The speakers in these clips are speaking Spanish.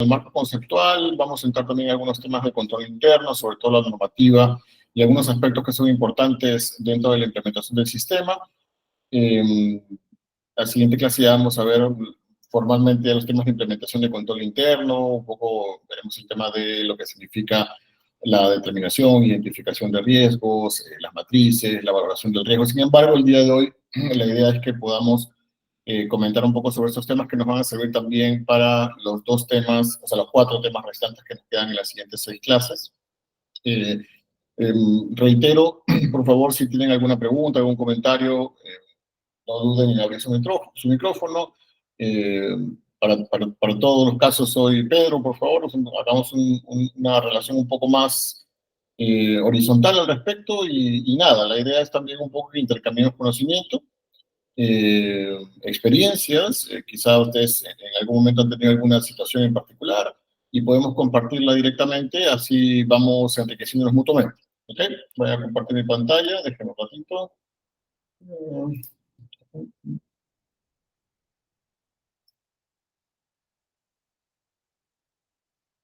el marco conceptual, vamos a entrar también en algunos temas de control interno, sobre todo la normativa y algunos aspectos que son importantes dentro de la implementación del sistema. La siguiente clase ya vamos a ver formalmente los temas de implementación de control interno, un poco veremos el tema de lo que significa la determinación, identificación de riesgos, las matrices, la valoración del riesgo. Sin embargo, el día de hoy la idea es que podamos comentar un poco sobre estos temas que nos van a servir también para los dos temas, o sea, los 4 temas restantes que nos quedan en las siguientes 6 clases. Reitero, por favor, si tienen alguna pregunta, algún comentario, no duden en abrir su micrófono. Para todos los casos soy Pedro, por favor, hagamos una relación un poco más horizontal al respecto y nada, la idea es también un poco que intercambiemos conocimiento, experiencias, quizá ustedes en algún momento han tenido alguna situación en particular y podemos compartirla directamente, así vamos enriqueciéndonos mutuamente. ¿Ok? Voy a compartir mi pantalla, déjenme un ratito.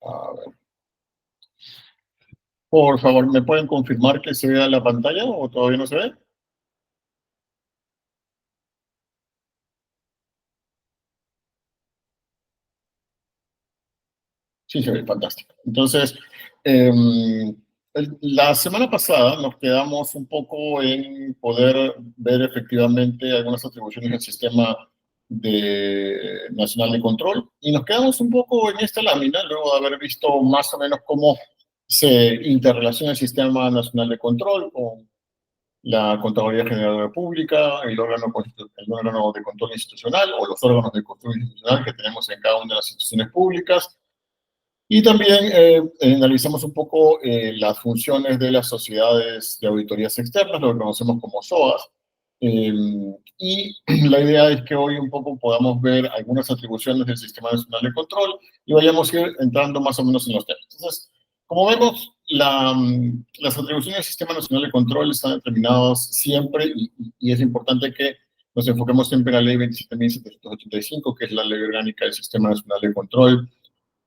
A ver. Por favor, ¿me pueden confirmar que se vea la pantalla o todavía no se ve? Sí, se ve, fantástico. Entonces, la semana pasada nos quedamos un poco en poder ver efectivamente algunas atribuciones del Sistema Nacional de Control y nos quedamos un poco en esta lámina, luego de haber visto más o menos cómo se interrelaciona el Sistema Nacional de Control con la Contraloría General de la República, el órgano de control institucional o los órganos de control institucional que tenemos en cada una de las instituciones públicas. Y también analizamos un poco las funciones de las sociedades de auditorías externas, lo que conocemos como SOAS. Y la idea es que hoy un poco podamos ver algunas atribuciones del Sistema Nacional de Control y vayamos a ir entrando más o menos en los temas. Entonces, como vemos, las atribuciones del Sistema Nacional de Control están determinadas siempre y es importante que nos enfoquemos siempre en la Ley 27.785, que es la Ley Orgánica del Sistema Nacional de Control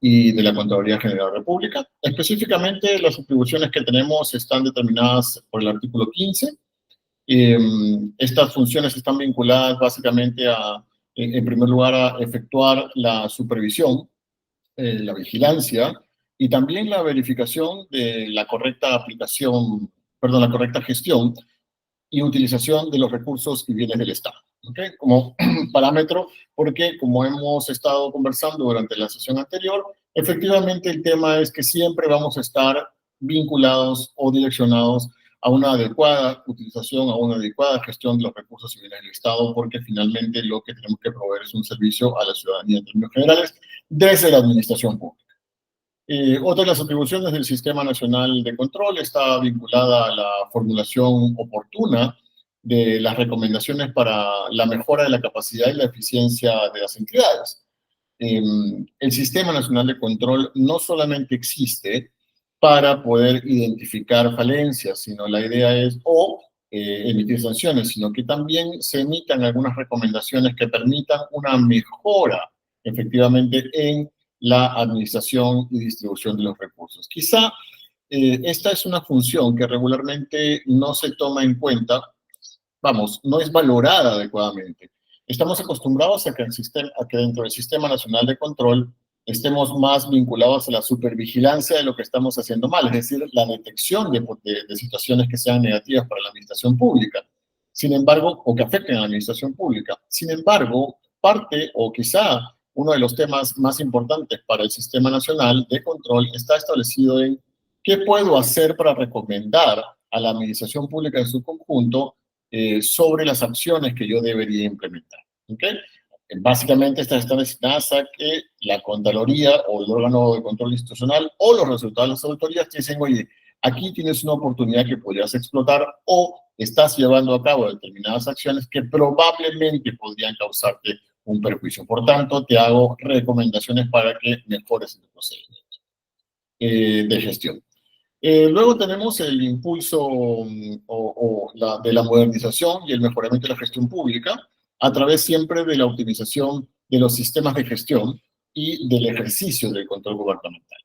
y de la Contraloría General de la República. Específicamente, las atribuciones que tenemos están determinadas por el artículo 15. Estas funciones están vinculadas básicamente en primer lugar, a efectuar la supervisión, la vigilancia y también la verificación de la correcta aplicación, perdón, la correcta gestión y utilización de los recursos y bienes del Estado. ¿Okay? Como parámetro, porque como hemos estado conversando durante la sesión anterior, efectivamente el tema es que siempre vamos a estar vinculados o direccionados a una adecuada utilización, a una adecuada gestión de los recursos y bienes del Estado, porque finalmente lo que tenemos que proveer es un servicio a la ciudadanía en términos generales desde la administración pública. Otra de las atribuciones del Sistema Nacional de Control está vinculada a la formulación oportuna de las recomendaciones para la mejora de la capacidad y la eficiencia de las entidades. El Sistema Nacional de Control no solamente existe para poder identificar falencias, sino la idea es, emitir sanciones, sino que también se emitan algunas recomendaciones que permitan una mejora, efectivamente, en la administración y distribución de los recursos. Quizá esta es una función que regularmente no se toma en cuenta, vamos, no es valorada adecuadamente. Estamos acostumbrados a que dentro del Sistema Nacional de Control estemos más vinculados a la supervigilancia de lo que estamos haciendo mal, es decir, la detección de situaciones que sean negativas para la administración pública. Sin embargo, o que afecten a la administración pública. Sin embargo, parte o quizá uno de los temas más importantes para el Sistema Nacional de Control está establecido en qué puedo hacer para recomendar a la administración pública en su conjunto sobre las acciones que yo debería implementar. ¿Okay? Básicamente estas están destinadas a que la Contraloría o el órgano de control institucional o los resultados de las auditorías te dicen, oye, aquí tienes una oportunidad que podrías explotar o estás llevando a cabo determinadas acciones que probablemente podrían causarte un perjuicio. Por tanto, te hago recomendaciones para que mejores el procedimiento de gestión. Luego tenemos el impulso de la modernización y el mejoramiento de la gestión pública a través siempre de la optimización de los sistemas de gestión y del ejercicio del control gubernamental.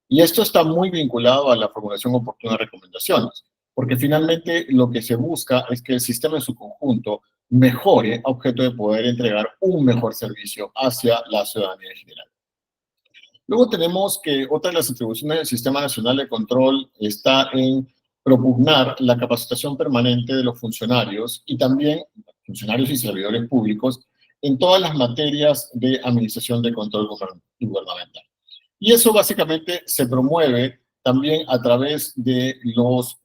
Y esto está muy vinculado a la formulación oportuna de recomendaciones, porque finalmente lo que se busca es que el sistema en su conjunto mejore a objeto de poder entregar un mejor servicio hacia la ciudadanía en general. Luego tenemos que otra de las atribuciones del Sistema Nacional de Control está en propugnar la capacitación permanente de los funcionarios y también funcionarios y servidores públicos en todas las materias de administración de control gubernamental. Y eso básicamente se promueve también a través de los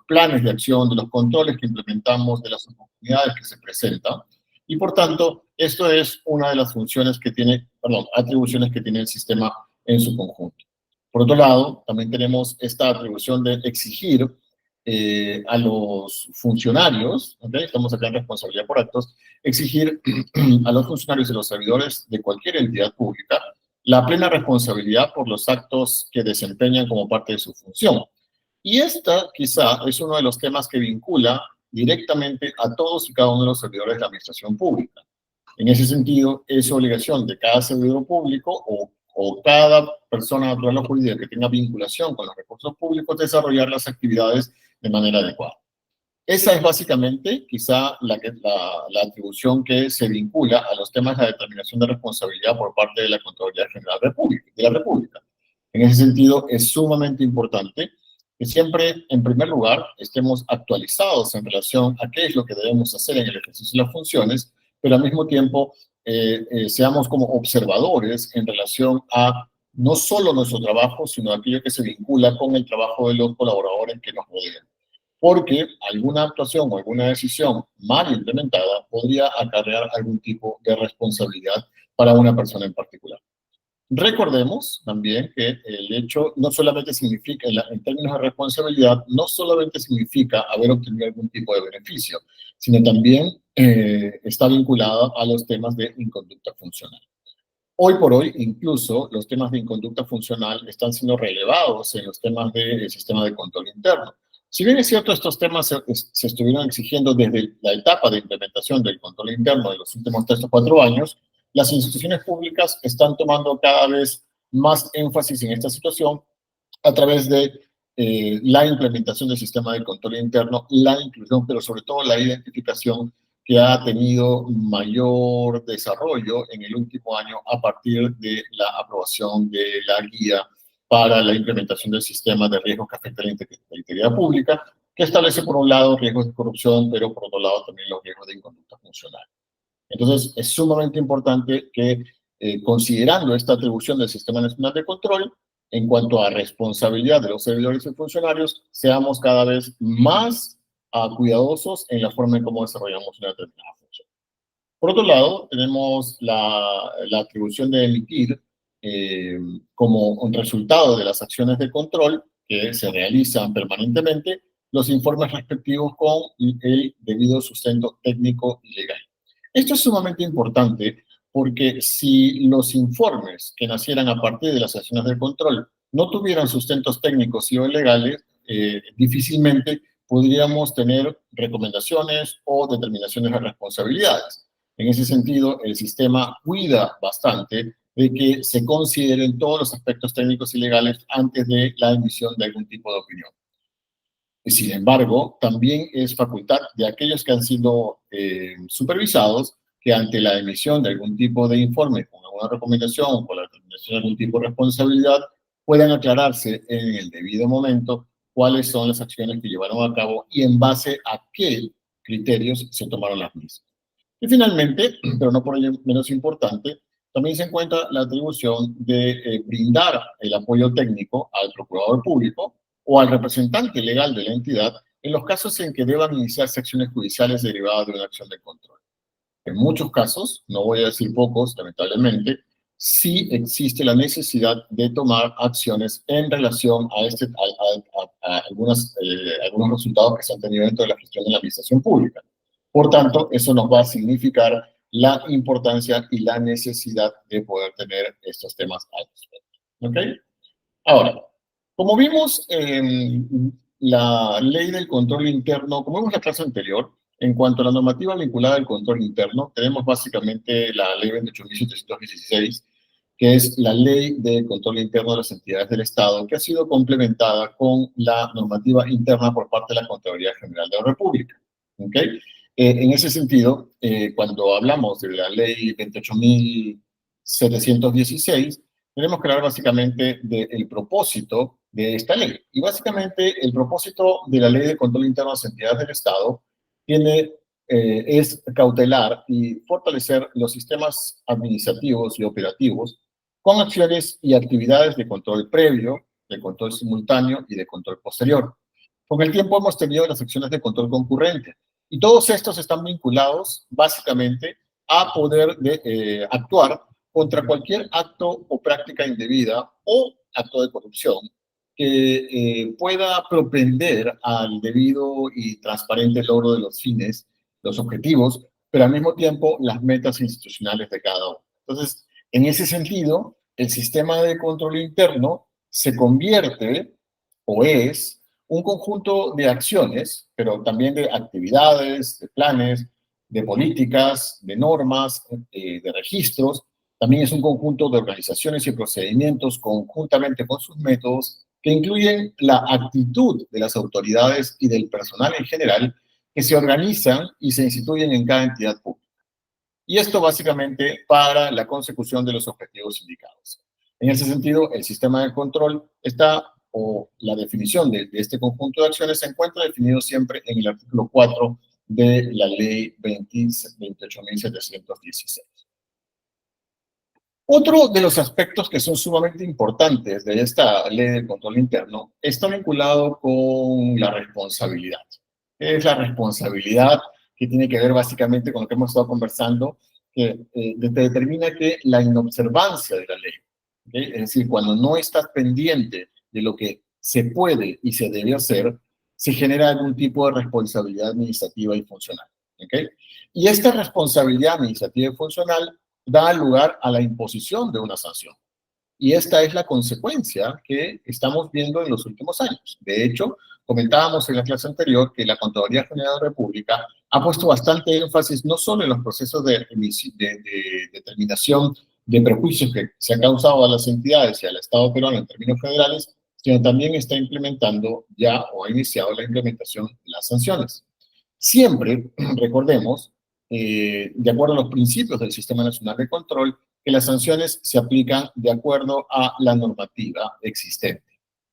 planes de acción, de los controles que implementamos, de las oportunidades que se presentan. Y por tanto, esto es una de las funciones que tiene, perdón, atribuciones que tiene el sistema en su conjunto. Por otro lado, también tenemos esta atribución de exigir a los funcionarios, ¿okay? Estamos acá en responsabilidad por actos, exigir a los funcionarios y los servidores de cualquier entidad pública la plena responsabilidad por los actos que desempeñan como parte de su función. Y esta quizá es uno de los temas que vincula directamente a todos y cada uno de los servidores de la administración pública. En ese sentido, es obligación de cada servidor público o cada persona natural o jurídica que tenga vinculación con los recursos públicos desarrollar las actividades de manera adecuada. Esa es básicamente quizá la atribución que se vincula a los temas de la determinación de responsabilidad por parte de la Contraloría General de la República. En ese sentido, es sumamente importante que siempre, en primer lugar, estemos actualizados en relación a qué es lo que debemos hacer en el ejercicio de las funciones, pero al mismo tiempo seamos como observadores en relación a no solo nuestro trabajo, sino aquello que se vincula con el trabajo de los colaboradores que nos rodean. Porque alguna actuación o alguna decisión mal implementada podría acarrear algún tipo de responsabilidad para una persona en particular. Recordemos también que el hecho no solamente significa, en términos de responsabilidad, no solamente significa haber obtenido algún tipo de beneficio, sino también está vinculada a los temas de inconducta funcional. Hoy por hoy, incluso, los temas de inconducta funcional están siendo relevados en los temas del sistema de control interno. Si bien es cierto, estos temas se estuvieron exigiendo desde la etapa de implementación del control interno de los últimos 3 o 4 años, las instituciones públicas están tomando cada vez más énfasis en esta situación a través de la implementación del sistema de control interno, la inclusión, pero sobre todo la identificación que ha tenido mayor desarrollo en el último año a partir de la aprobación de la guía para la implementación del sistema de riesgos que afecta la integridad pública, que establece por un lado riesgos de corrupción, pero por otro lado también los riesgos de inconducta funcional. Entonces, es sumamente importante que, considerando esta atribución del Sistema Nacional de Control, en cuanto a responsabilidad de los servidores y funcionarios, seamos cada vez más cuidadosos en la forma en cómo desarrollamos una determinada función. Por otro lado, tenemos la atribución de emitir, como un resultado de las acciones de control que se realizan permanentemente, los informes respectivos con el debido sustento técnico y legal. Esto es sumamente importante porque si los informes que nacieran a partir de las acciones de control no tuvieran sustentos técnicos y o legales, difícilmente podríamos tener recomendaciones o determinaciones de responsabilidades. En ese sentido, el sistema cuida bastante de que se consideren todos los aspectos técnicos y legales antes de la emisión de algún tipo de opinión. Sin embargo, también es facultad de aquellos que han sido supervisados que ante la emisión de algún tipo de informe con alguna recomendación o con la determinación de algún tipo de responsabilidad, puedan aclararse en el debido momento cuáles son las acciones que llevaron a cabo y en base a qué criterios se tomaron las mismas. Y finalmente, pero no por ello menos importante, también se encuentra la atribución de brindar el apoyo técnico al procurador público o al representante legal de la entidad en los casos en que deban iniciarse acciones judiciales derivadas de una acción de control. En muchos casos, no voy a decir pocos, lamentablemente, sí existe la necesidad de tomar acciones en relación a algunos resultados que se han tenido dentro de la gestión de la administración pública. Por tanto, eso nos va a significar la importancia y la necesidad de poder tener estos temas al respecto. ¿Ok? Ahora, como vimos en la ley del control interno, como vimos en la clase anterior, En cuanto a la normativa vinculada al control interno, tenemos básicamente la Ley 28.716, que es la Ley de Control Interno de las Entidades del Estado, que ha sido complementada con la normativa interna por parte de la Contraloría General de la República. ¿Ok? En ese sentido, cuando hablamos de la Ley 28.716, tenemos que hablar básicamente del propósito de esta ley. Y básicamente el propósito de la Ley de Control Interno de las Entidades del Estado es cautelar y fortalecer los sistemas administrativos y operativos con acciones y actividades de control previo, de control simultáneo y de control posterior. Con el tiempo hemos tenido las acciones de control concurrente y todos estos están vinculados básicamente a poder actuar contra cualquier acto o práctica indebida o acto de corrupción que pueda propender al debido y transparente logro de los fines, los objetivos, pero al mismo tiempo las metas institucionales de cada uno. Entonces, en ese sentido, el sistema de control interno se convierte o es un conjunto de acciones, pero también de actividades, de planes, de políticas, de normas, de registros. También es un conjunto de organizaciones y procedimientos conjuntamente con sus métodos que incluyen la actitud de las autoridades y del personal en general que se organizan y se instituyen en cada entidad pública. Y esto básicamente para la consecución de los objetivos indicados. En ese sentido, el sistema de control está, o la definición de este conjunto de acciones se encuentra definido siempre en el artículo 4 de la ley 28.716. Otro de los aspectos que son sumamente importantes de esta ley de control interno está vinculado con la responsabilidad. ¿Qué es la responsabilidad? Que tiene que ver básicamente con lo que hemos estado conversando, que determina que la inobservancia de la ley, ¿okay? Es decir, cuando no estás pendiente de lo que se puede y se debe hacer, se genera algún tipo de responsabilidad administrativa y funcional. ¿Okay? Y esta responsabilidad administrativa y funcional da lugar a la imposición de una sanción. Y esta es la consecuencia que estamos viendo en los últimos años. De hecho, comentábamos en la clase anterior que la Contraloría General de la República ha puesto bastante énfasis no solo en los procesos de determinación de prejuicios que se han causado a las entidades y al Estado peruano en términos federales, sino también está implementando ya o ha iniciado la implementación de las sanciones. Siempre, recordemos, de acuerdo a los principios del Sistema Nacional de Control, que las sanciones se aplican de acuerdo a la normativa existente.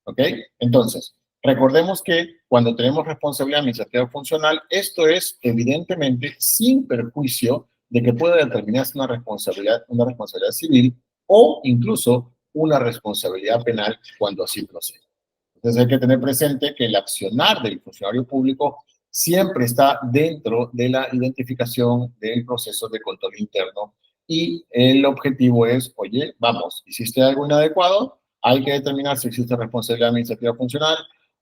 ¿Ok? Entonces, recordemos que cuando tenemos responsabilidad administrativa funcional, esto es evidentemente sin perjuicio de que pueda determinarse una responsabilidad civil o incluso una responsabilidad penal cuando así procede. Entonces hay que tener presente que el accionar del funcionario público siempre está dentro de la identificación del proceso de control interno y el objetivo es, oye, vamos, hiciste algo inadecuado, hay que determinar si existe responsabilidad administrativa funcional,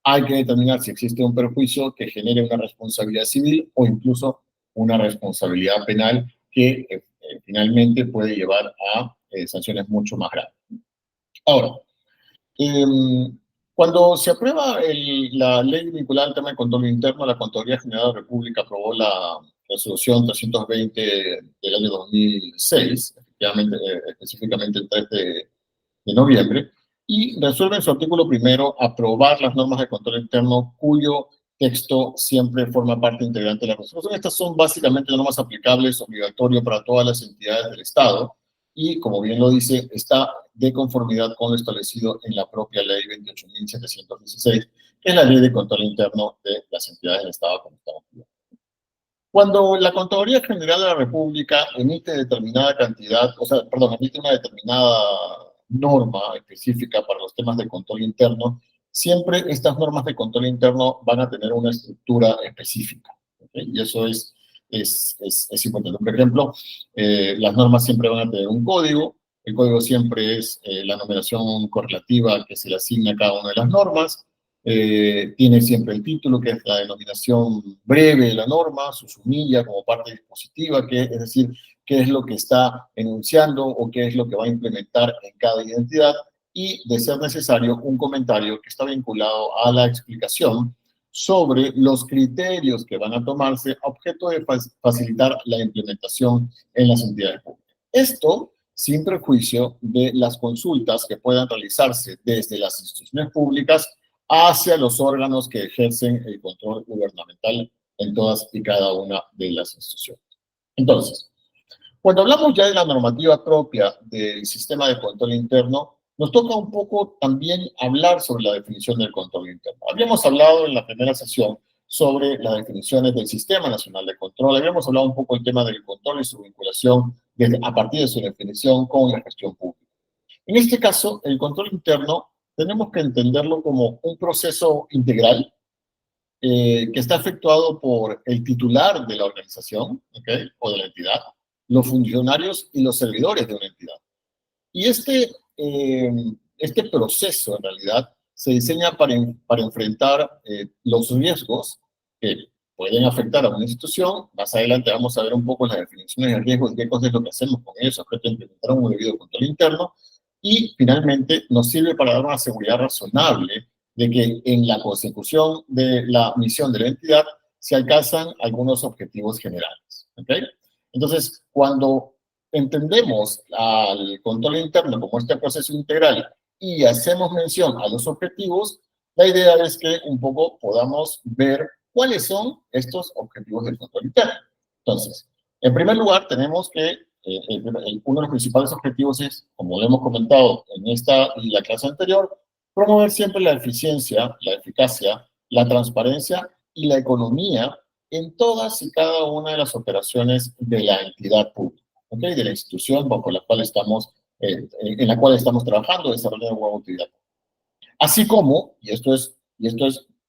hay que determinar si existe un perjuicio que genere una responsabilidad civil o incluso una responsabilidad penal que finalmente puede llevar a sanciones mucho más graves. Ahora, cuando se aprueba la ley vinculada al tema de control interno, la Contraloría General de la República aprobó la resolución 320 del año 2006, efectivamente, específicamente el 3 de noviembre, y resuelve en su artículo primero aprobar las normas de control interno cuyo texto siempre forma parte integrante de la resolución. Estas son básicamente normas aplicables, obligatorias para todas las entidades del Estado, y como bien lo dice, está de conformidad con lo establecido en la propia ley 28.716, que es la ley de control interno de las entidades del Estado, como estamos viendo. Cuando la Contraloría General de la República emite determinada cantidad, emite una determinada norma específica para los temas de control interno, siempre estas normas de control interno van a tener una estructura específica, ¿okay? Y eso es importante. Por ejemplo, las normas siempre van a tener un código, el código siempre es la numeración correlativa que se le asigna a cada una de las normas, tiene siempre el título, que es la denominación breve de la norma, su sumilla como parte dispositiva, que es decir, qué es lo que está enunciando o qué es lo que va a implementar en cada identidad, y, de ser necesario, un comentario que está vinculado a la explicación sobre los criterios que van a tomarse a objeto de facilitar la implementación en las entidades públicas. Esto sin prejuicio de las consultas que puedan realizarse desde las instituciones públicas hacia los órganos que ejercen el control gubernamental en todas y cada una de las instituciones. Entonces, cuando hablamos ya de la normativa propia del sistema de control interno, nos toca un poco también hablar sobre la definición del control interno. Habíamos hablado en la primera sesión sobre las definiciones del Sistema Nacional de Control. Habíamos hablado un poco del tema del control y su vinculación a partir de su definición con la gestión pública. En este caso, el control interno tenemos que entenderlo como un proceso integral que está efectuado por el titular de la organización, ¿okay?, o de la entidad, los funcionarios y los servidores de una entidad. Y este proceso, en realidad, se diseña para enfrentar los riesgos que pueden afectar a una institución. Más adelante vamos a ver un poco las definiciones de riesgos y qué cosas es lo que hacemos con ellos, objeto de implementar un debido control interno. Y, finalmente, nos sirve para dar una seguridad razonable de que en la consecución de la misión de la entidad se alcanzan algunos objetivos generales. ¿Okay? Entonces, cuando entendemos al control interno como este proceso integral y hacemos mención a los objetivos, la idea es que un poco podamos ver cuáles son estos objetivos del control interno. Entonces, en primer lugar, tenemos que uno de los principales objetivos es, como lo hemos comentado en esta y la clase anterior, promover siempre la eficiencia, la eficacia, la transparencia y la economía en todas y cada una de las operaciones de la entidad pública, ¿okay?, de la institución bajo la cual estamos, en la cual estamos trabajando, desarrollando una utilidad. Así como, y esto es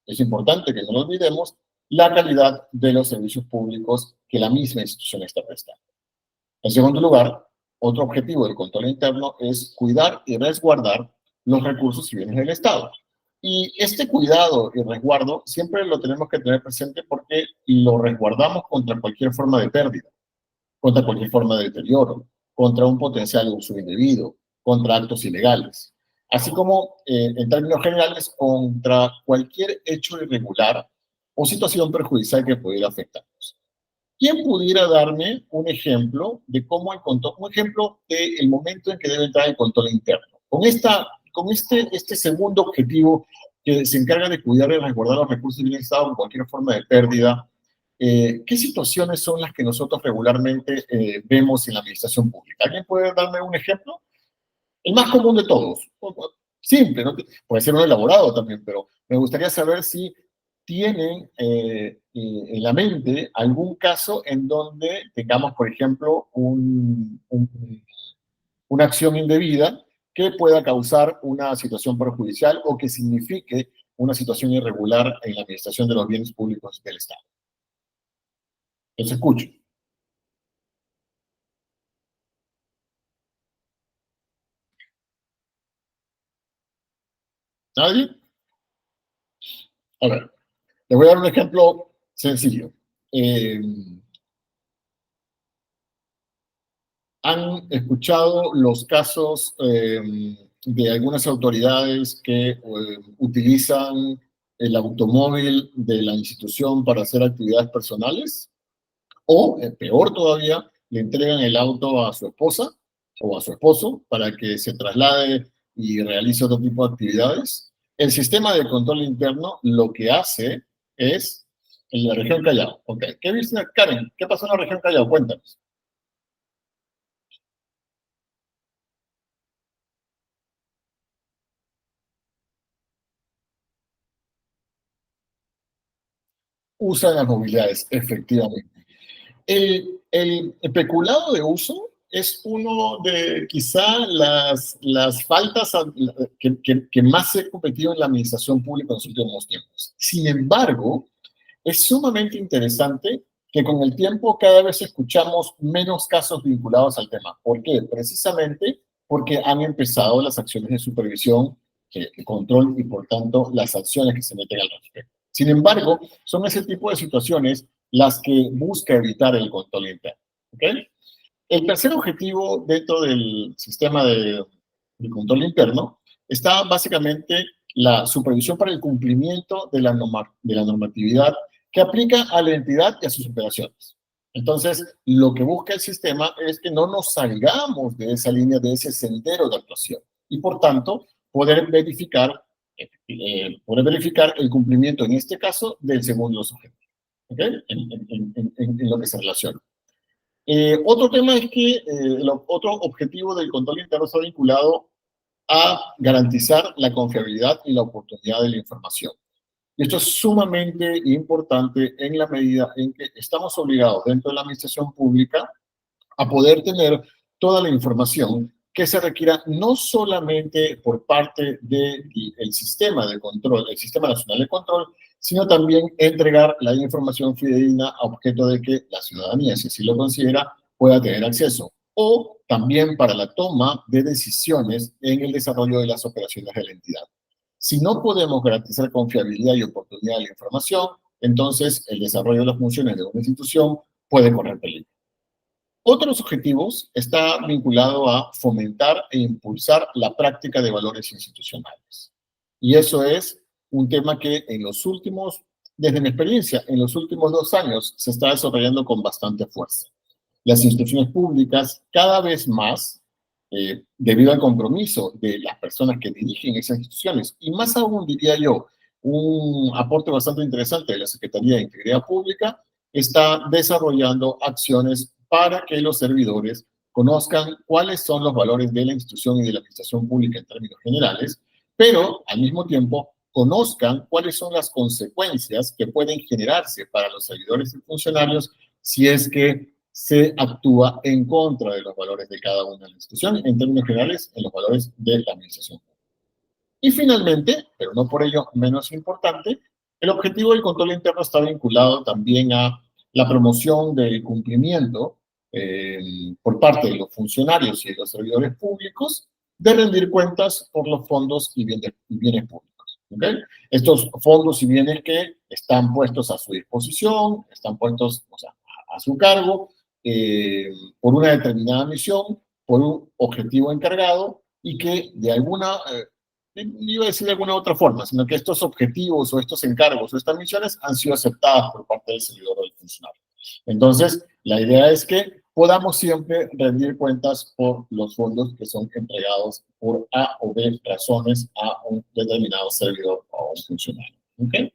importante que no lo olvidemos, la calidad de los servicios públicos que la misma institución está prestando. En segundo lugar, otro objetivo del control interno es cuidar y resguardar los recursos y bienes del Estado. Y este cuidado y resguardo siempre lo tenemos que tener presente porque lo resguardamos contra cualquier forma de pérdida, contra cualquier forma de deterioro, contra un potencial uso indebido, contra actos ilegales, así como, en términos generales, contra cualquier hecho irregular o situación perjudicial que pudiera afectarnos. ¿Quién pudiera darme un ejemplo de cómo el control, un ejemplo del momento en que debe entrar el control interno? Con este segundo objetivo que se encarga de cuidar y resguardar los recursos del Estado en cualquier forma de pérdida, ¿qué situaciones son las que nosotros regularmente vemos en la administración pública? ¿Alguien puede darme un ejemplo? El más común de todos. Simple, ¿no? Puede ser uno elaborado también, pero me gustaría saber si tienen en la mente algún caso en donde tengamos, por ejemplo, una acción indebida que pueda causar una situación perjudicial o que signifique una situación irregular en la administración de los bienes públicos del Estado. Los escucho. ¿Nadie? A ver, les voy a dar un ejemplo sencillo. ¿Han escuchado los casos de algunas autoridades que utilizan el automóvil de la institución para hacer actividades personales? O, peor todavía, le entregan el auto a su esposa o a su esposo para que se traslade y realice otro tipo de actividades. El sistema de control interno lo que hace es, en la región Callao, ok, ¿qué viste, Karen? ¿Qué pasó en la región Callao? Cuéntanos. Usan las movilidades, efectivamente. El peculado de uso es uno de quizá las faltas que más se ha cometido en la administración pública en los últimos tiempos. Sin embargo, es sumamente interesante que con el tiempo cada vez escuchamos menos casos vinculados al tema. ¿Por qué? Precisamente porque han empezado las acciones de supervisión, de control y por tanto las acciones que se meten al respecto. Sin embargo, son ese tipo de situaciones las que busca evitar el control interno. ¿Okay? El tercer objetivo dentro del sistema de control interno está básicamente la supervisión para el cumplimiento de la normatividad que aplica a la entidad y a sus operaciones. Entonces, lo que busca el sistema es que no nos salgamos de esa línea, de ese sendero de actuación, y por tanto, poder verificar el cumplimiento, en este caso, del segundo de los objetivos, ¿ok? En lo que se relaciona. Otro tema es que el otro objetivo del control interno está vinculado a garantizar la confiabilidad y la oportunidad de la información. Y esto es sumamente importante en la medida en que estamos obligados dentro de la administración pública a poder tener toda la información que se requiera no solamente por parte del sistema de control, el Sistema Nacional de Control, sino también entregar la información fidedigna a objeto de que la ciudadanía, si así lo considera, pueda tener acceso. O también para la toma de decisiones en el desarrollo de las operaciones de la entidad. Si no podemos garantizar confiabilidad y oportunidad de la información, entonces el desarrollo de las funciones de una institución puede correr peligro. Otros objetivos está vinculado a fomentar e impulsar la práctica de valores institucionales. Y eso es un tema que desde mi experiencia, en los últimos 2 años se está desarrollando con bastante fuerza. Las instituciones públicas cada vez más, debido al compromiso de las personas que dirigen esas instituciones, y más aún diría yo, un aporte bastante interesante de la Secretaría de Integridad Pública, está desarrollando acciones para que los servidores conozcan cuáles son los valores de la institución y de la administración pública en términos generales, pero al mismo tiempo conozcan cuáles son las consecuencias que pueden generarse para los servidores y funcionarios si es que se actúa en contra de los valores de cada una de las instituciones, en términos generales, en los valores de la administración. Y finalmente, pero no por ello menos importante, el objetivo del control interno está vinculado también a la promoción del cumplimiento por parte de los funcionarios y de los servidores públicos de rendir cuentas por los fondos y bienes públicos. ¿Okay? Estos fondos y bienes que están puestos a su disposición, están puestos, o sea, a su cargo, por una determinada misión, por un objetivo encargado, y que de alguna, iba a decir de alguna otra forma, sino que estos objetivos o estos encargos o estas misiones han sido aceptadas por parte del servidor o del funcionario. Entonces, la idea es que podamos siempre rendir cuentas por los fondos que son entregados por A o B razones a un determinado servidor o un funcionario. ¿Okay?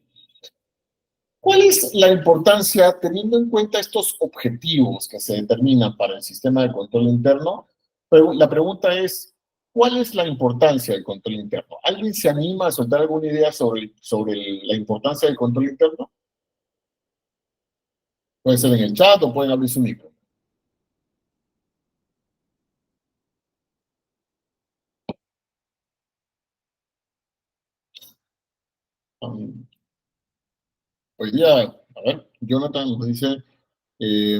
¿Cuál es la importancia, teniendo en cuenta estos objetivos que se determinan para el sistema de control interno? La pregunta es, ¿cuál es la importancia del control interno? ¿Alguien se anima a soltar alguna idea sobre la importancia del control interno? Puede ser en el chat o pueden abrir su micro. Hoy día, a ver, Jonathan nos dice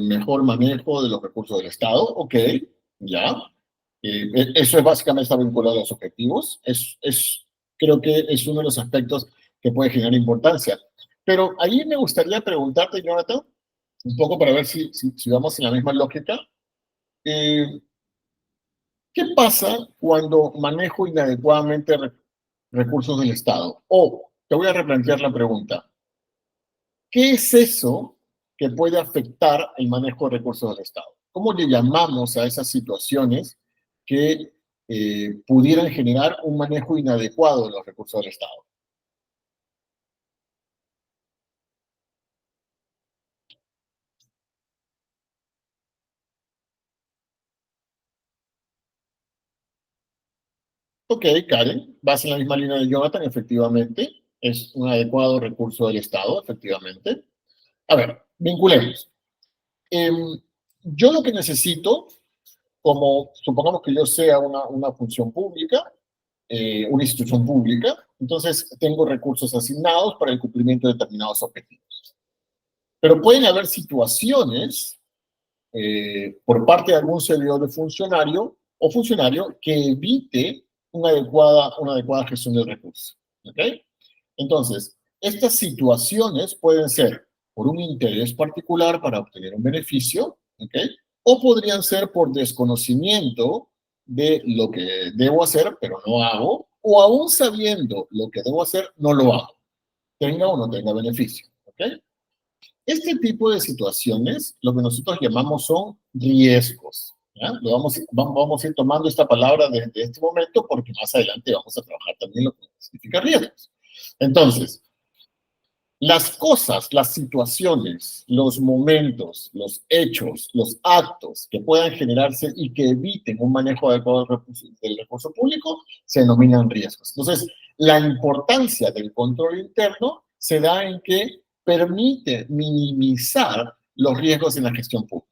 mejor manejo de los recursos del Estado. Ok, ya. Eso es básicamente está vinculado a los objetivos. Creo que es uno de los aspectos que puede generar importancia. Pero ahí me gustaría preguntarte, Jonathan, un poco para ver si vamos en la misma lógica. ¿Qué pasa cuando manejo inadecuadamente recursos del Estado? O, te voy a replantear la pregunta. ¿Qué es eso que puede afectar el manejo de recursos del Estado? ¿Cómo le llamamos a esas situaciones que pudieran generar un manejo inadecuado de los recursos del Estado? Ok, Karen, vas en la misma línea de Jonathan, efectivamente. Es un adecuado recurso del Estado, efectivamente. A ver, vinculemos. Yo lo que necesito, como supongamos que yo sea una función pública, una institución pública, entonces tengo recursos asignados para el cumplimiento de determinados objetivos. Pero pueden haber situaciones por parte de algún servidor de funcionario o funcionario que evite una adecuada gestión del recurso. ¿Ok? Entonces, estas situaciones pueden ser por un interés particular para obtener un beneficio, ¿ok? O podrían ser por desconocimiento de lo que debo hacer, pero no hago, o aún sabiendo lo que debo hacer, no lo hago, tenga o no tenga beneficio. ¿Ok? Este tipo de situaciones, lo que nosotros llamamos son riesgos. ¿Ya? Vamos a ir tomando esta palabra desde este momento porque más adelante vamos a trabajar también lo que significa riesgos. Entonces, las cosas, las situaciones, los momentos, los hechos, los actos que puedan generarse y que eviten un manejo adecuado del recurso público se denominan riesgos. Entonces, la importancia del control interno se da en que permite minimizar los riesgos en la gestión pública.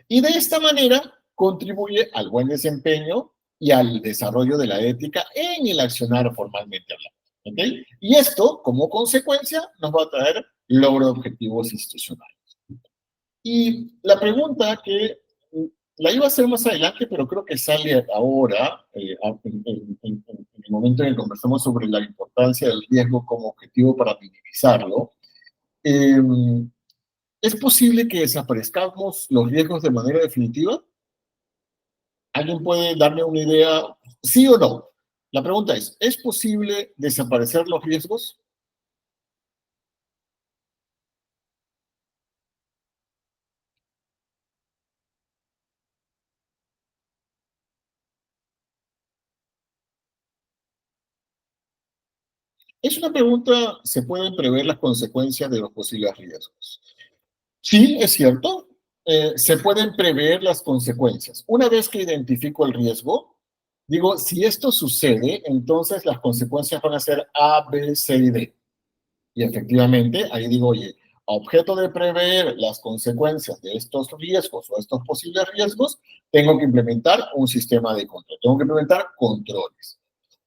Y de esta manera contribuye al buen desempeño y al desarrollo de la ética en el accionar formalmente hablando. ¿Okay? Y esto, como consecuencia, nos va a traer logro de objetivos institucionales. Y la pregunta que la iba a hacer más adelante, pero creo que sale ahora, en el momento en que conversamos sobre la importancia del riesgo como objetivo para minimizarlo. ¿Es posible que desaparezcamos los riesgos de manera definitiva? ¿Alguien puede darme una idea, sí o no? La pregunta ¿es posible desaparecer los riesgos? Es una pregunta, ¿se pueden prever las consecuencias de los posibles riesgos? Sí, es cierto, se pueden prever las consecuencias. Una vez que identifico el riesgo, digo, si esto sucede, entonces las consecuencias van a ser A, B, C y D. Y efectivamente, ahí digo, oye, a objeto de prever las consecuencias de estos riesgos o estos posibles riesgos, tengo que implementar un sistema de control, tengo que implementar controles.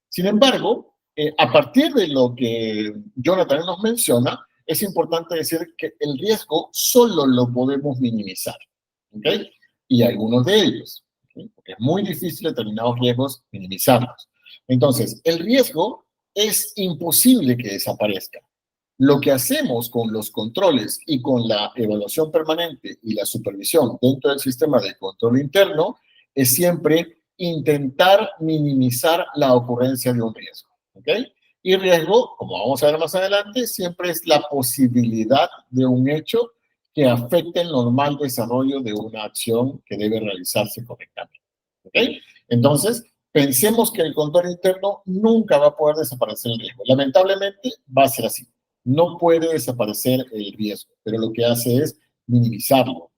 Sin embargo, a partir de lo que Jonathan nos menciona, es importante decir que el riesgo solo lo podemos minimizar, ¿ok? Y algunos de ellos, ¿okay? Porque es muy difícil determinados riesgos minimizarlos. Entonces, el riesgo es imposible que desaparezca. Lo que hacemos con los controles y con la evaluación permanente y la supervisión dentro del sistema de control interno es siempre intentar minimizar la ocurrencia de un riesgo. ¿Ok? Y riesgo, como vamos a ver más adelante, siempre es la posibilidad de un hecho que afecte el normal desarrollo de una acción que debe realizarse correctamente. ¿Ok? Entonces, pensemos que el control interno nunca va a poder desaparecer el riesgo. Lamentablemente, va a ser así. No puede desaparecer el riesgo, pero lo que hace es minimizarlo,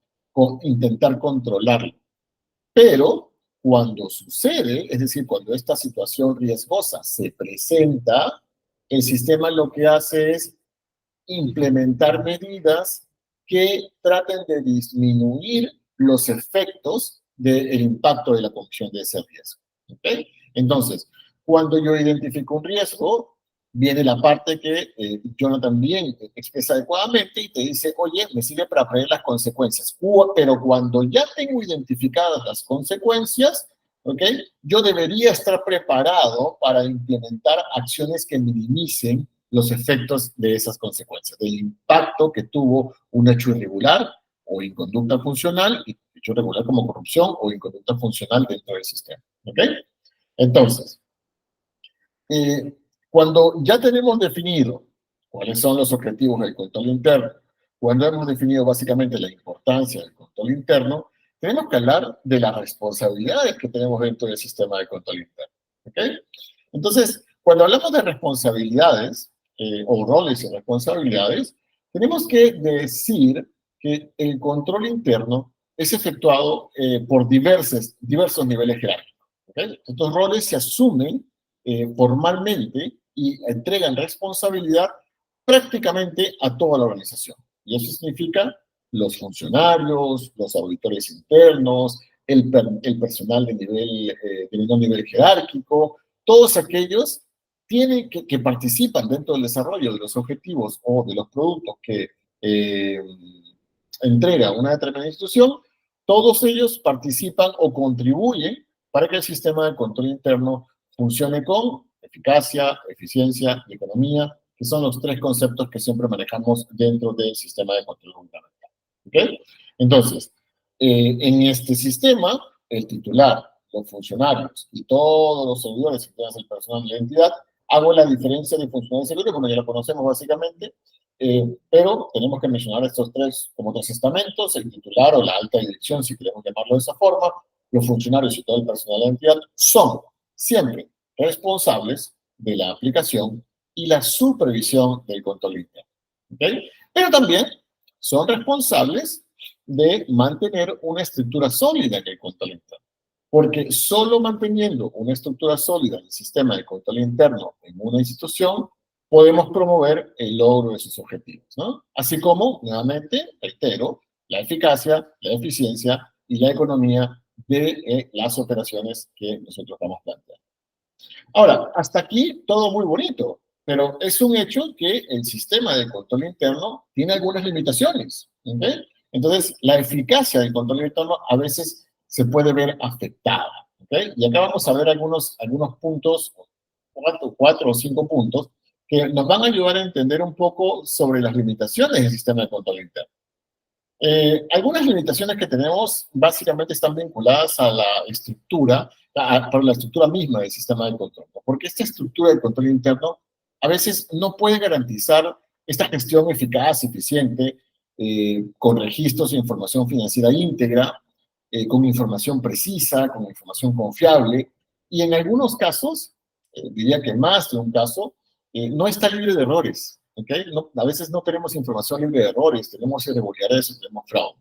intentar controlarlo. Pero cuando sucede, es decir, cuando esta situación riesgosa se presenta, el sistema lo que hace es implementar medidas que traten de disminuir los efectos del impacto de la comisión de ese riesgo. ¿Okay? Entonces, cuando yo identifico un riesgo, viene la parte que Jonathan bien expresa adecuadamente y te dice, oye, me sirve para prever las consecuencias. Pero cuando ya tengo identificadas las consecuencias, ¿ok? Yo debería estar preparado para implementar acciones que minimicen los efectos de esas consecuencias, del impacto que tuvo un hecho irregular o inconducta funcional, y hecho irregular como corrupción o inconducta funcional dentro del sistema. ¿Ok? Entonces, eh, cuando ya tenemos definido cuáles son los objetivos del control interno, cuando hemos definido básicamente la importancia del control interno, tenemos que hablar de las responsabilidades que tenemos dentro del sistema de control interno. ¿Ok? Entonces, cuando hablamos de responsabilidades o roles y responsabilidades, tenemos que decir que el control interno es efectuado por diversos niveles jerárquicos. ¿Okay? Estos roles se asumen formalmente y entregan responsabilidad prácticamente a toda la organización. Y eso significa los funcionarios, los auditores internos, el personal de menor nivel jerárquico, todos aquellos que participan dentro del desarrollo de los objetivos o de los productos que entrega una determinada institución, todos ellos participan o contribuyen para que el sistema de control interno funcione con eficacia, eficiencia y economía, que son los tres conceptos que siempre manejamos dentro del sistema de control gubernamental. ¿Okay? Entonces, en este sistema, el titular los funcionarios y todos los servidores, si tienes el personal de la entidad, hago la diferencia de funcionarios y servidores, bueno, ya lo conocemos básicamente, pero tenemos que mencionar estos tres como tres estamentos, el titular o la alta dirección, si queremos llamarlo de esa forma, los funcionarios y todo el personal de la entidad son siempre responsables de la aplicación y la supervisión del control interno. ¿Okay? Pero también son responsables de mantener una estructura sólida en el control interno. Porque solo manteniendo una estructura sólida en el sistema de control interno en una institución, podemos promover el logro de sus objetivos, ¿no? Así como, nuevamente, reitero, la eficacia, la eficiencia y la economía de las operaciones que nosotros vamos planteando. Ahora, hasta aquí todo muy bonito, pero es un hecho que el sistema de control interno tiene algunas limitaciones. ¿Okay? Entonces, la eficacia del control interno a veces se puede ver afectada. ¿Okay? Y acá vamos a ver algunos puntos, cuatro o cinco puntos, que nos van a ayudar a entender un poco sobre las limitaciones del sistema de control interno. Algunas limitaciones que tenemos básicamente están vinculadas a la estructura, por la estructura misma del sistema de control, ¿no? Porque esta estructura de control interno a veces no puede garantizar esta gestión eficaz, eficiente, con registros de información financiera íntegra, con información precisa, con información confiable, y en algunos casos, diría que más de un caso, no está libre de errores. ¿Okay? No, a veces no tenemos información libre de errores, tenemos irregularidades, tenemos fraude.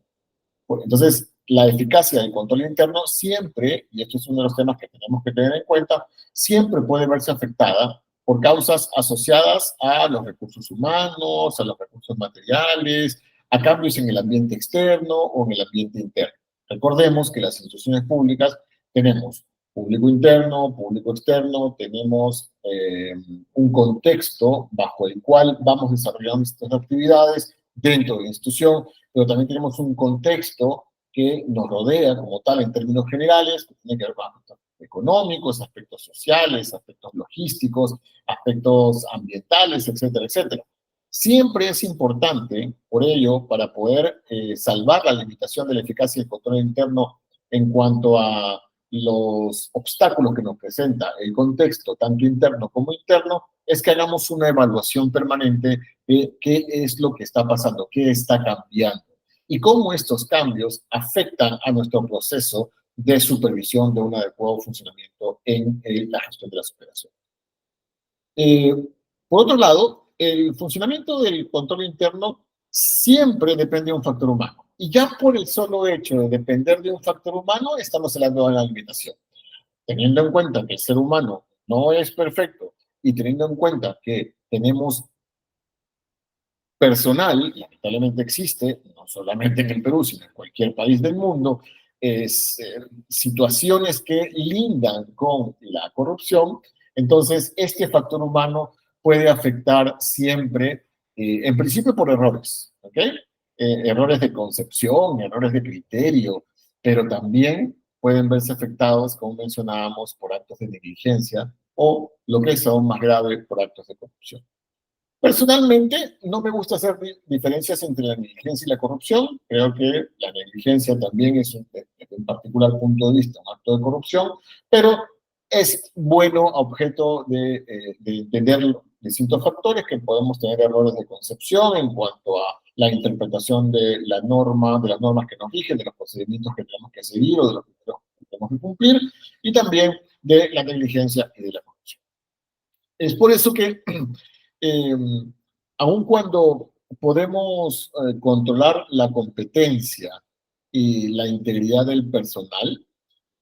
Entonces, la eficacia del control interno siempre, y esto es uno de los temas que tenemos que tener en cuenta, siempre puede verse afectada por causas asociadas a los recursos humanos, a los recursos materiales, a cambios en el ambiente externo o en el ambiente interno. Recordemos que las instituciones públicas tenemos público interno, público externo, tenemos un contexto bajo el cual vamos desarrollando estas actividades dentro de la institución, pero también tenemos un contexto que nos rodea como tal en términos generales, que tiene que ver con aspectos económicos, aspectos sociales, aspectos logísticos, aspectos ambientales, etcétera, etcétera. Siempre es importante, por ello, para poder salvar la limitación de la eficacia del control interno en cuanto a los obstáculos que nos presenta el contexto, tanto interno como interno, es que hagamos una evaluación permanente de qué es lo que está pasando, qué está cambiando y cómo estos cambios afectan a nuestro proceso de supervisión de un adecuado funcionamiento en la gestión de las operaciones. Por otro lado, el funcionamiento del control interno siempre depende de un factor humano. Y ya por el solo hecho de depender de un factor humano, estamos hablando de la limitación. Teniendo en cuenta que el ser humano no es perfecto y teniendo en cuenta que tenemos personal, lamentablemente existe, no solamente en el Perú, sino en cualquier país del mundo, situaciones que lindan con la corrupción, entonces este factor humano puede afectar siempre, en principio por errores, ¿ok? Errores de concepción, errores de criterio, pero también pueden verse afectados, como mencionábamos, por actos de negligencia o, lo que es aún más grave, por actos de corrupción. Personalmente, no me gusta hacer diferencias entre la negligencia y la corrupción. Creo que la negligencia también es, desde un particular punto de vista, un acto de corrupción, pero es bueno objeto de entender distintos factores, que podemos tener errores de concepción en cuanto a la interpretación de la norma, de las normas que nos rigen, de los procedimientos que tenemos que seguir o de los criterios que tenemos que cumplir, y también de la negligencia y de la corrupción. Es por eso que eh, aun cuando podemos controlar la competencia y la integridad del personal,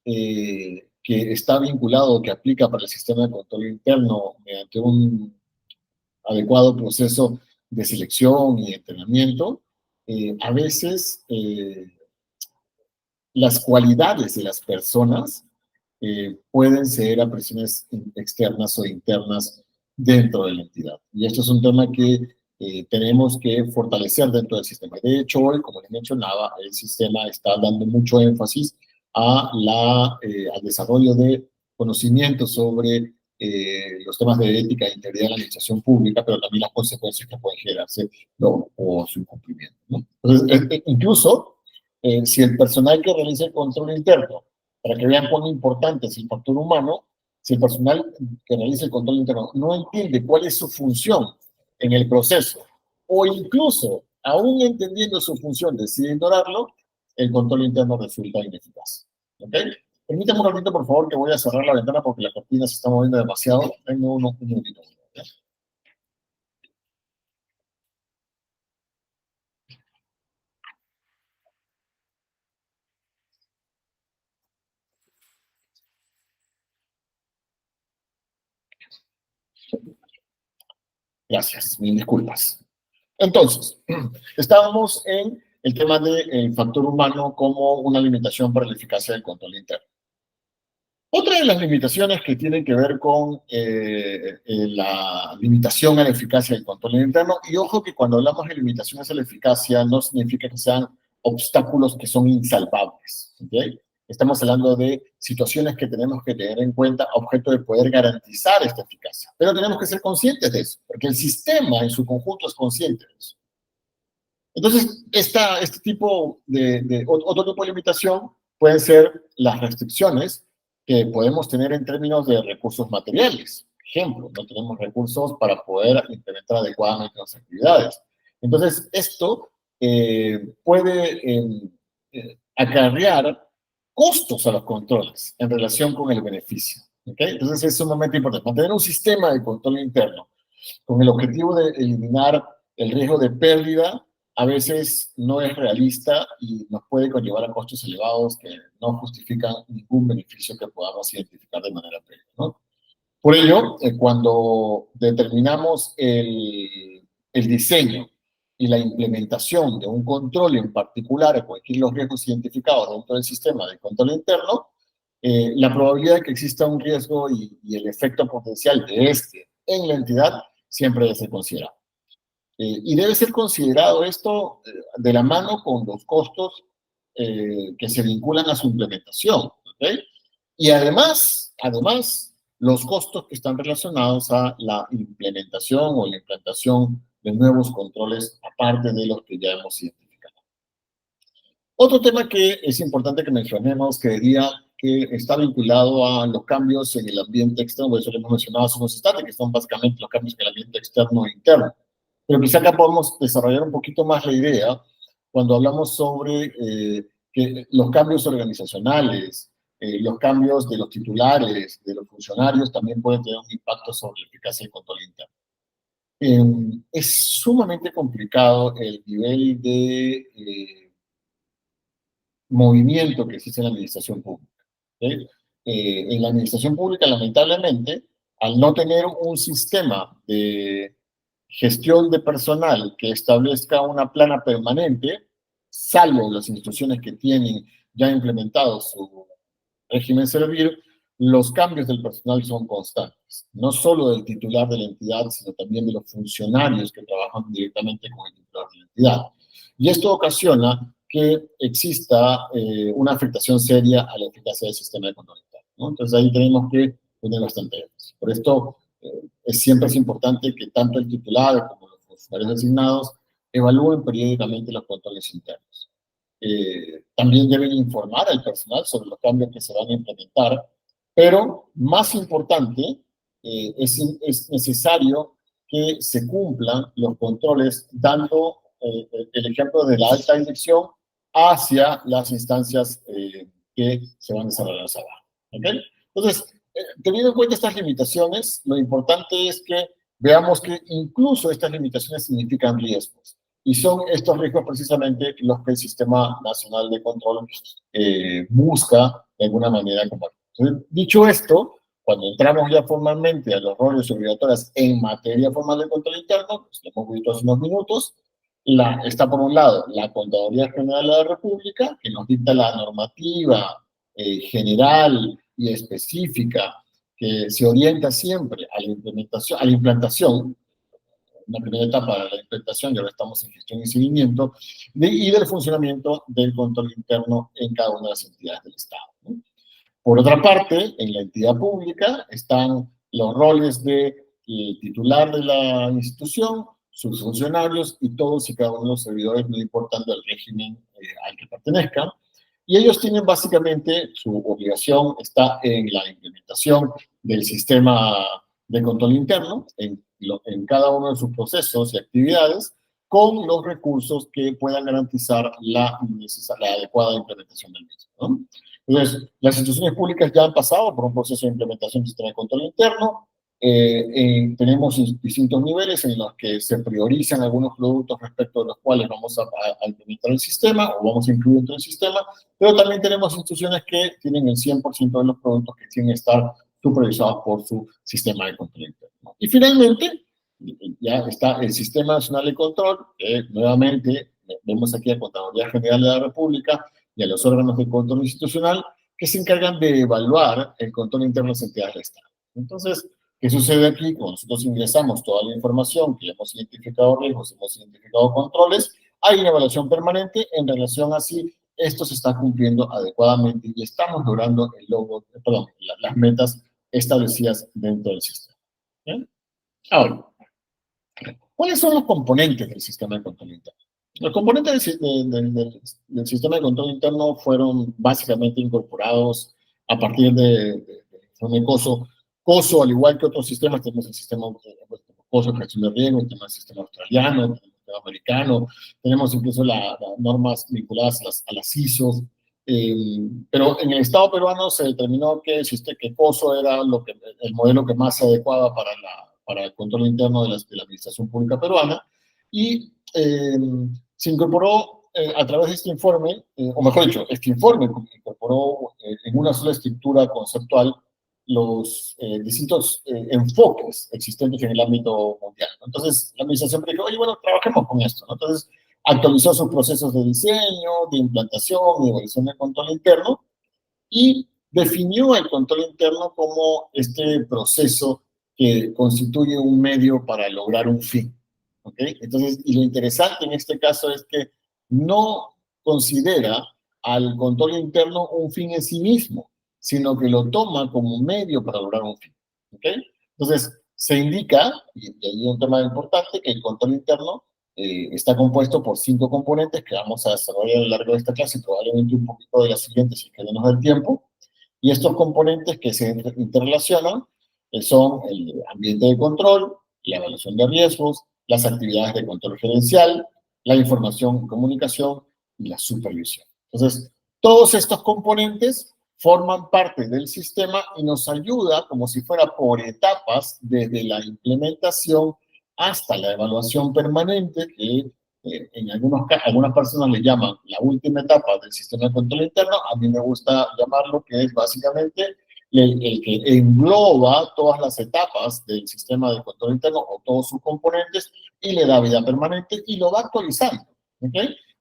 que está vinculado, que aplica para el sistema de control interno mediante un adecuado proceso de selección y entrenamiento, a veces las cualidades de las personas pueden ser a presiones externas o internas dentro de la entidad. Y esto es un tema que tenemos que fortalecer dentro del sistema. De hecho, hoy, como les mencionaba, el sistema está dando mucho énfasis al desarrollo de conocimientos sobre los temas de ética e integridad de la administración pública, pero también las consecuencias que pueden generarse o su incumplimiento, ¿no? Entonces, incluso si el personal que realiza el control interno para que vean cuán importante es el factor humano. Si el personal que realiza el control interno no entiende cuál es su función en el proceso, o incluso, aún entendiendo su función, decide ignorarlo, el control interno resulta ineficaz. ¿Ok? Permítame un ratito, por favor, que voy a cerrar la ventana porque la cortina se está moviendo demasiado. Tengo un minutito. ¿Ok? Gracias, mil disculpas. Entonces, estábamos en el tema del factor humano como una limitación para la eficacia del control interno. Otra de las limitaciones que tienen que ver con la limitación a la eficacia del control interno, y ojo que cuando hablamos de limitaciones a la eficacia no significa que sean obstáculos que son insalvables, ¿ok? Estamos hablando de situaciones que tenemos que tener en cuenta a objeto de poder garantizar esta eficacia. Pero tenemos que ser conscientes de eso, porque el sistema en su conjunto es consciente de eso. Entonces, otro tipo de limitación pueden ser las restricciones que podemos tener en términos de recursos materiales. Ejemplo, no tenemos recursos para poder implementar adecuadamente las actividades. Entonces, esto puede acarrear costos a los controles en relación con el beneficio. ¿Okay? Entonces, es sumamente importante. Mantener un sistema de control interno con el objetivo de eliminar el riesgo de pérdida a veces no es realista y nos puede conllevar a costos elevados que no justifican ningún beneficio que podamos identificar de manera previa, ¿no? Por ello, cuando determinamos el diseño y la implementación de un control en particular a cualquier los riesgos identificados dentro del sistema de control interno, la probabilidad de que exista un riesgo y el efecto potencial de este en la entidad siempre debe ser considerado. Y debe ser considerado esto de la mano con los costos que se vinculan a su implementación. ¿Okay? Y además, los costos que están relacionados a la implementación o la implantación de nuevos controles aparte de los que ya hemos identificado. Otro tema que es importante que mencionemos, que diría que está vinculado a los cambios en el ambiente externo, eso lo hemos mencionado hace unos instantes, que son básicamente los cambios en el ambiente externo e interno. Pero quizá acá podemos desarrollar un poquito más la idea cuando hablamos sobre que los cambios organizacionales, los cambios de los titulares, de los funcionarios, también pueden tener un impacto sobre la eficacia del control interno. Es sumamente complicado el nivel de movimiento que existe en la administración pública. ¿Okay? En la administración pública, lamentablemente, al no tener un sistema de gestión de personal que establezca una plana permanente, salvo las instituciones que tienen ya implementado su régimen servir, los cambios del personal son constantes, no solo del titular de la entidad, sino también de los funcionarios que trabajan directamente con el titular de la entidad. Y esto ocasiona que exista una afectación seria a la eficacia del sistema de control interno, ¿no? Entonces ahí tenemos que tener bastante énfasis. Por esto, siempre es importante que tanto el titular como los funcionarios designados evalúen periódicamente los controles internos. También deben informar al personal sobre los cambios que se van a implementar, pero más importante, es necesario que se cumplan los controles dando el ejemplo de la alta dirección hacia las instancias que se van a desarrollar abajo. ¿Okay? Entonces, teniendo en cuenta estas limitaciones, lo importante es que veamos que incluso estas limitaciones significan riesgos. Y son estos riesgos precisamente los que el Sistema Nacional de Control busca de alguna manera combatir. Entonces, dicho esto, cuando entramos ya formalmente a los roles obligatorios en materia formal de control interno, pues lo hemos visto hace unos minutos, está por un lado la Contraloría General de la República, que nos dicta la normativa general y específica que se orienta siempre a la implementación, una primera etapa de la implementación, y ahora estamos en gestión y seguimiento, y del funcionamiento del control interno en cada una de las entidades del Estado, ¿no? Por otra parte, en la entidad pública están los roles de titular de la institución, sus funcionarios y todos y cada uno de los servidores, no importando el régimen al que pertenezcan. Y ellos tienen básicamente, su obligación está en la implementación del sistema de control interno, en cada uno de sus procesos y actividades, con los recursos que puedan garantizar la adecuada implementación del mismo, ¿no? Entonces, las instituciones públicas ya han pasado por un proceso de implementación del sistema de control interno. Tenemos distintos niveles en los que se priorizan algunos productos respecto de los cuales vamos a implementar el sistema o vamos a incluir dentro del sistema, pero también tenemos instituciones que tienen el 100% de los productos que tienen que estar supervisados por su sistema de control interno. Y finalmente, ya está el Sistema Nacional de Control, que nuevamente vemos aquí a Contraloría General de la República y a los órganos de control institucional que se encargan de evaluar el control interno de las entidades del Estado. Entonces, ¿qué sucede aquí? Cuando nosotros ingresamos toda la información, que hemos identificado riesgos, hemos identificado controles, hay una evaluación permanente en relación a si esto se está cumpliendo adecuadamente y estamos logrando las metas establecidas dentro del sistema. ¿Bien? Ahora, ¿cuáles son los componentes del sistema de control interno? Los componentes del sistema de control interno fueron básicamente incorporados a partir de COSO. COSO, al igual que otros sistemas, tenemos el sistema COSO de gestión de riesgo, tenemos el sistema australiano, tenemos el sistema americano, tenemos incluso las normas vinculadas a las ISOs, pero en el Estado peruano se determinó que COSO era el modelo que más se adecuaba para el control interno de la administración pública peruana, y se incorporó a través de este informe, o mejor dicho, este informe incorporó en una sola estructura conceptual los distintos enfoques existentes en el ámbito mundial. Entonces, la administración dijo, oye, bueno, trabajemos con esto, ¿no? Entonces, actualizó sus procesos de diseño, de implantación y evaluación del control interno, y definió el control interno como este proceso que constituye un medio para lograr un fin. ¿Ok? Entonces, y lo interesante en este caso es que no considera al control interno un fin en sí mismo, sino que lo toma como un medio para lograr un fin. ¿Ok? Entonces, se indica, y ahí un tema importante, que el control interno está compuesto por 5 componentes que vamos a desarrollar a lo largo de esta clase y probablemente un poquito de la siguiente si es que no nos da el tiempo. Y estos componentes que se interrelacionan son el ambiente de control, la evaluación de riesgos, las actividades de control gerencial, la información y comunicación y la supervisión. Entonces, todos estos componentes forman parte del sistema y nos ayuda como si fuera por etapas desde la implementación hasta la evaluación permanente, que en algunas personas le llaman la última etapa del sistema de control interno. A mí me gusta llamarlo que es básicamente el que engloba todas las etapas del sistema de control interno o todos sus componentes y le da vida permanente y lo va actualizando. ¿Ok?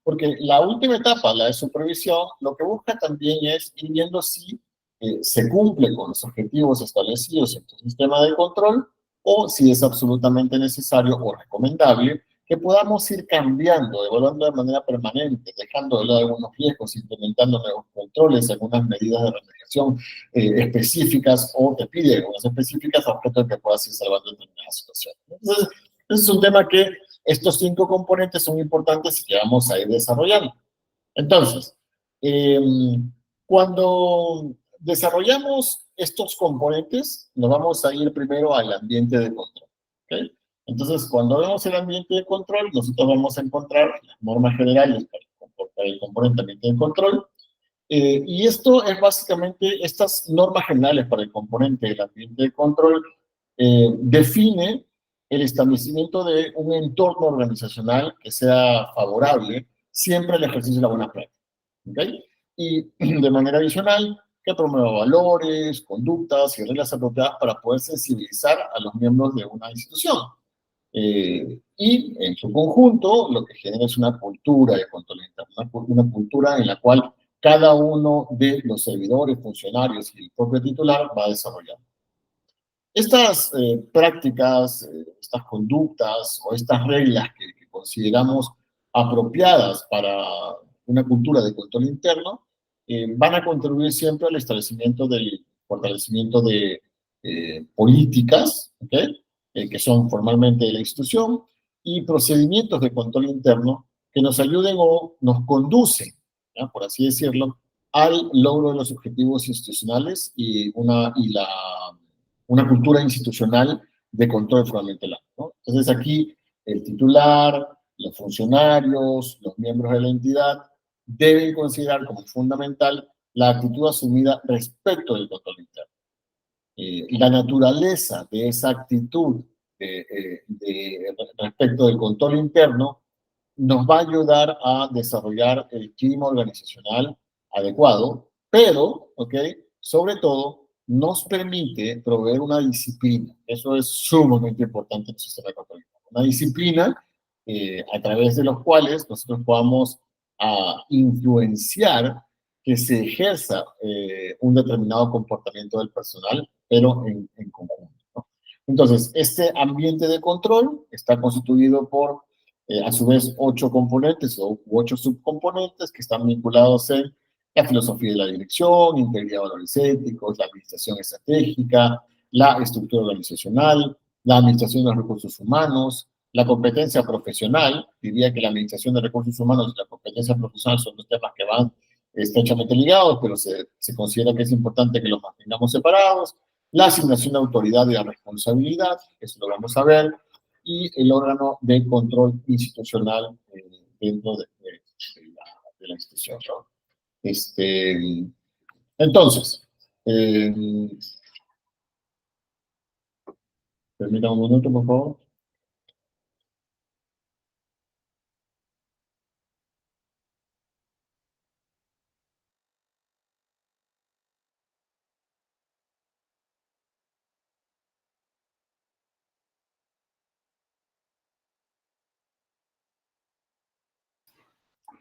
Porque la última etapa, la de supervisión, lo que busca también es ir viendo si se cumple con los objetivos establecidos en tu sistema de control o si es absolutamente necesario o recomendable que podamos ir cambiando, evaluando de manera permanente, dejando de lado algunos riesgos, implementando nuevos controles, algunas medidas de remediación específicas, o te pide algunas específicas a objeto de que puedas ir salvando determinada situación. Entonces, ese es un tema que estos 5 componentes son importantes y que vamos a ir desarrollando. Entonces, cuando desarrollamos estos componentes, nos vamos a ir primero al ambiente de control. ¿Okay? Entonces, cuando vemos el ambiente de control, nosotros vamos a encontrar las normas generales para el componente ambiente de control. Y esto es básicamente, estas normas generales para el componente del ambiente de control define el establecimiento de un entorno organizacional que sea favorable siempre al ejercicio de la buena práctica. ¿Okay? Y de manera adicional, que promueva valores, conductas y reglas apropiadas para poder sensibilizar a los miembros de una institución. Y en su conjunto, lo que genera es una cultura de control interno, una cultura en la cual cada uno de los servidores, funcionarios y el propio titular va desarrollando. Estas prácticas, estas conductas o estas reglas que consideramos apropiadas para una cultura de control interno van a contribuir siempre al establecimiento del fortalecimiento de políticas, ¿okay? Que son formalmente de la institución, y procedimientos de control interno que nos ayuden o nos conducen, ¿ya? Por así decirlo, al logro de los objetivos institucionales una cultura institucional de control fundamental, ¿no? Entonces aquí el titular, los funcionarios, los miembros de la entidad deben considerar como fundamental la actitud asumida respecto del control interno. La naturaleza de esa actitud respecto del control interno nos va a ayudar a desarrollar el clima organizacional adecuado, pero, ¿ok? Sobre todo, nos permite proveer una disciplina. Eso es sumamente importante en el sistema de control interno. Una disciplina a través de los cuales nosotros podamos influenciar que se ejerza un determinado comportamiento del personal, pero en conjunto, ¿no? Entonces, este ambiente de control está constituido por, a su vez, 8 componentes u 8 subcomponentes que están vinculados en la filosofía de la dirección, integridad de valores éticos, la administración estratégica, la estructura organizacional, la administración de los recursos humanos, la competencia profesional. Diría que la administración de recursos humanos y la competencia profesional son dos temas que van estrechamente ligados, pero se considera que es importante que los mantengamos separados. La asignación de autoridad y la responsabilidad, eso lo vamos a ver, y el órgano de control institucional dentro de la institución, ¿no? Entonces, permítame un minuto, por favor.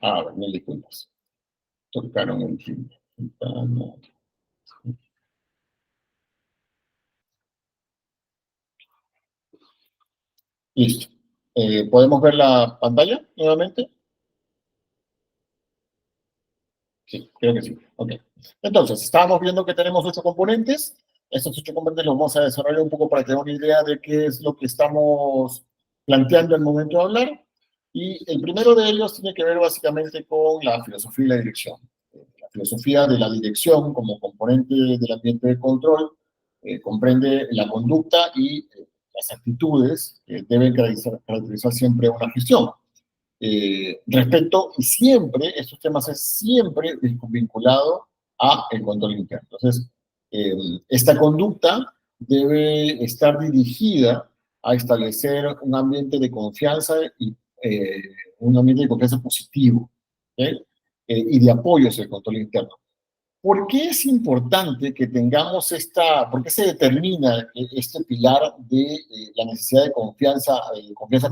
A ver, mil disculpas. Tocaron el timbre. Listo. ¿Podemos ver la pantalla nuevamente? Sí, creo que sí. Ok. Entonces, estábamos viendo que tenemos 8 componentes. Estos 8 componentes los vamos a desarrollar un poco para tener una idea de qué es lo que estamos planteando al momento de hablar. Y el primero de ellos tiene que ver básicamente con la filosofía y la dirección. La filosofía de la dirección como componente del ambiente de control comprende la conducta y las actitudes que deben caracterizar siempre una gestión. Respecto, y siempre, estos temas es siempre vinculado a el control interno. Entonces, esta conducta debe estar dirigida a establecer un ambiente de confianza y un ambiente de confianza positivo, ¿okay? Y de apoyo hacia el control interno. ¿Por qué es importante que tengamos por qué se determina este pilar de la necesidad de confianza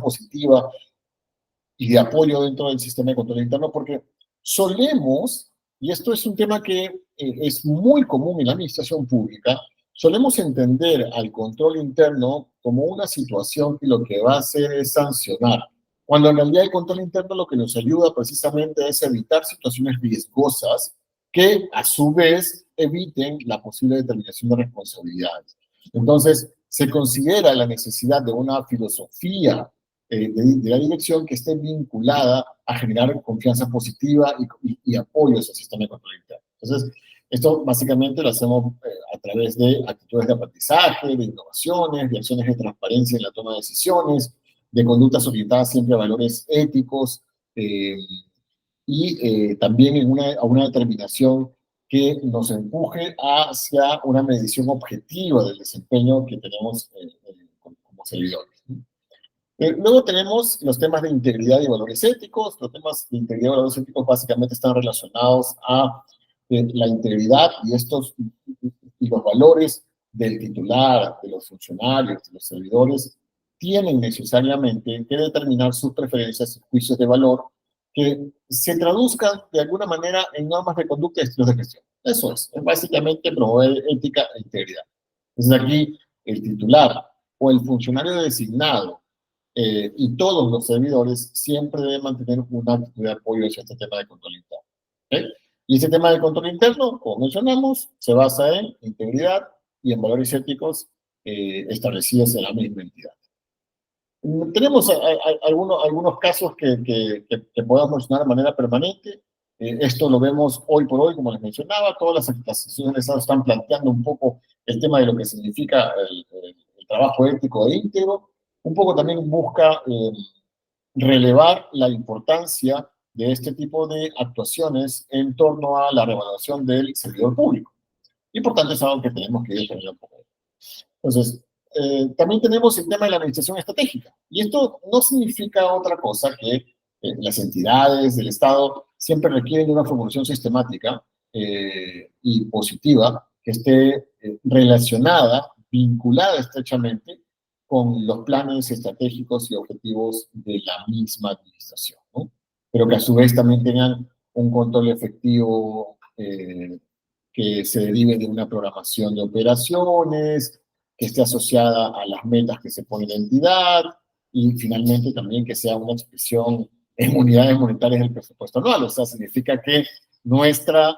positiva y de apoyo dentro del sistema de control interno? Porque solemos, y esto es un tema que es muy común en la administración pública, solemos entender al control interno como una situación que lo que va a hacer es sancionar, cuando en realidad el control interno lo que nos ayuda precisamente es evitar situaciones riesgosas que a su vez eviten la posible determinación de responsabilidades. Entonces, se considera la necesidad de una filosofía de la dirección que esté vinculada a generar confianza positiva y apoyos al sistema de control interno. Entonces, esto básicamente lo hacemos a través de actitudes de aprendizaje, de innovaciones, de acciones de transparencia en la toma de decisiones, de conductas orientadas siempre a valores éticos y también a una determinación que nos empuje hacia una medición objetiva del desempeño que tenemos como servidores. Luego tenemos los temas de integridad y valores éticos. Los temas de integridad y valores éticos básicamente están relacionados a la integridad y los valores del titular, de los funcionarios, de los servidores, tienen necesariamente que determinar sus preferencias y juicios de valor que se traduzcan de alguna manera en normas de conducta y estilos de gestión. Eso es básicamente promover ética e integridad. Entonces aquí el titular o el funcionario designado y todos los servidores siempre deben mantener una actitud de apoyo hacia este tema de control interno. ¿Okay? Y ese tema de control interno, como mencionamos, se basa en integridad y en valores éticos establecidos en la misma entidad. Tenemos algunos casos que podemos mencionar de manera permanente. Esto lo vemos hoy por hoy, como les mencionaba, todas las instituciones del Estado están planteando un poco el tema de lo que significa el trabajo ético e íntegro. Un poco también busca relevar la importancia de este tipo de actuaciones en torno a la revaluación del servidor público. Y por tanto es algo que tenemos que ir un poco. Entonces, también tenemos el tema de la administración estratégica. Y esto no significa otra cosa que las entidades del Estado siempre requieren de una formulación sistemática y positiva que esté relacionada, vinculada estrechamente con los planes estratégicos y objetivos de la misma administración, ¿no? Pero que a su vez también tengan un control efectivo que se derive de una programación de operaciones, que esté asociada a las metas que se pone la entidad y finalmente también que sea una expresión en unidades monetarias del presupuesto anual. O sea, significa que nuestro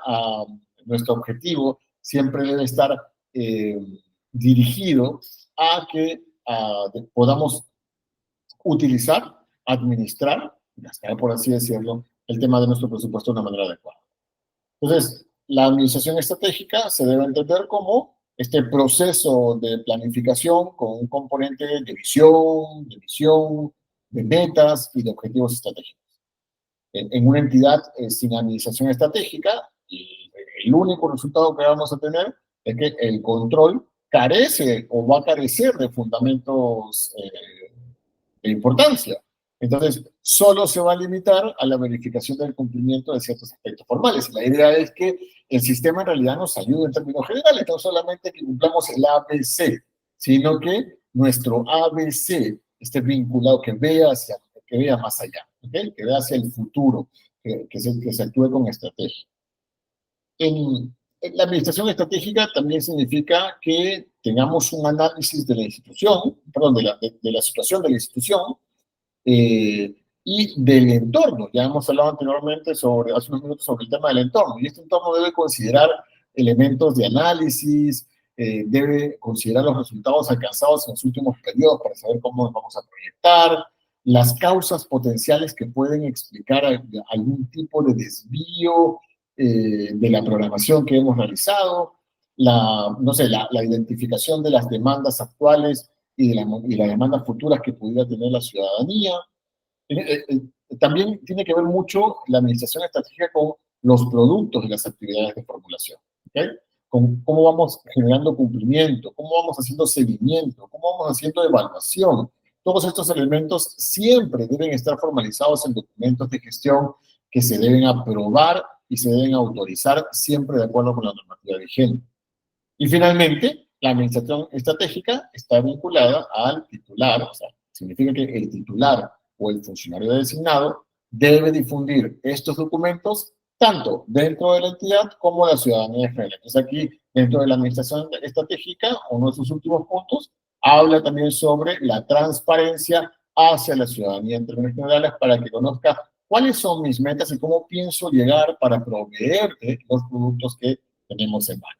objetivo siempre debe estar dirigido a que podamos utilizar, administrar, gastar, por así decirlo, el tema de nuestro presupuesto de una manera adecuada. Entonces, la administración estratégica se debe entender como este proceso de planificación con un componente de visión, de misión, de metas y de objetivos estratégicos. En una entidad sin administración estratégica, el único resultado que vamos a tener es que el control carece o va a carecer de fundamentos de importancia. Entonces, solo se va a limitar a la verificación del cumplimiento de ciertos aspectos formales. La idea es que el sistema en realidad nos ayude en términos generales, no solamente que cumplamos el ABC, sino que nuestro ABC esté vinculado, que vea más allá, ¿okay? Que vea hacia el futuro, que se actúe con estrategia. En la administración estratégica también significa que tengamos un análisis de la institución, perdón, de la situación de la institución, y del entorno. Ya hemos hablado anteriormente hace unos minutos sobre el tema del entorno, y este entorno debe considerar elementos de análisis, debe considerar los resultados alcanzados en los últimos periodos para saber cómo nos vamos a proyectar, las causas potenciales que pueden explicar algún tipo de desvío de la programación que hemos realizado, no sé, la identificación de las demandas actuales y las demandas futuras que pudiera tener la ciudadanía. También tiene que ver mucho la administración estratégica con los productos de las actividades de formulación, ¿okay? Con cómo vamos generando cumplimiento, cómo vamos haciendo seguimiento, cómo vamos haciendo evaluación. Todos estos elementos siempre deben estar formalizados en documentos de gestión que se deben aprobar y se deben autorizar siempre de acuerdo con la normativa vigente. Y finalmente, la administración estratégica está vinculada al titular, o sea, significa que el titular o el funcionario designado debe difundir estos documentos tanto dentro de la entidad como de la ciudadanía en general. Entonces aquí, dentro de la administración estratégica, uno de sus últimos puntos habla también sobre la transparencia hacia la ciudadanía en términos generales para que conozca cuáles son mis metas y cómo pienso llegar para proveerte los productos que tenemos en mano.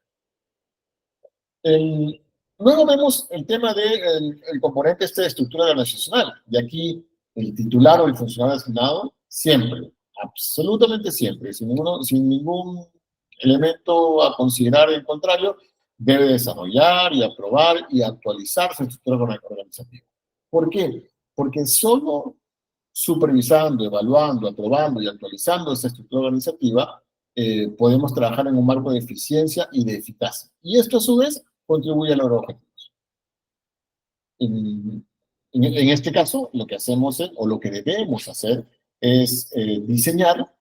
Luego vemos el tema del componente de estructura organizacional. Y aquí el titular o el funcionario designado siempre, absolutamente siempre, sin ningún elemento a considerar en contrario, debe desarrollar y aprobar y actualizar su estructura organizativa. ¿Por qué? Porque solo supervisando, evaluando, aprobando y actualizando esa estructura organizativa, podemos trabajar en un marco de eficiencia y de eficacia. Y esto a su vez contribuye a lograr objetivos. En este caso, lo que hacemos o lo que debemos hacer es diseñar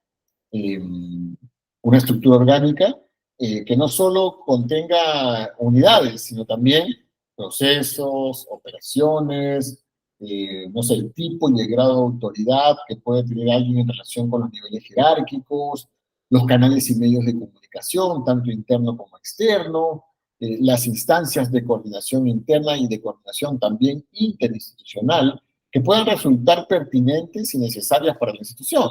una estructura orgánica que no solo contenga unidades, sino también procesos, operaciones, no sé, el tipo y el grado de autoridad que puede tener alguien en relación con los niveles jerárquicos, los canales y medios de comunicación, tanto interno como externo, las instancias de coordinación interna y de coordinación también interinstitucional, que puedan resultar pertinentes y necesarias para la institución.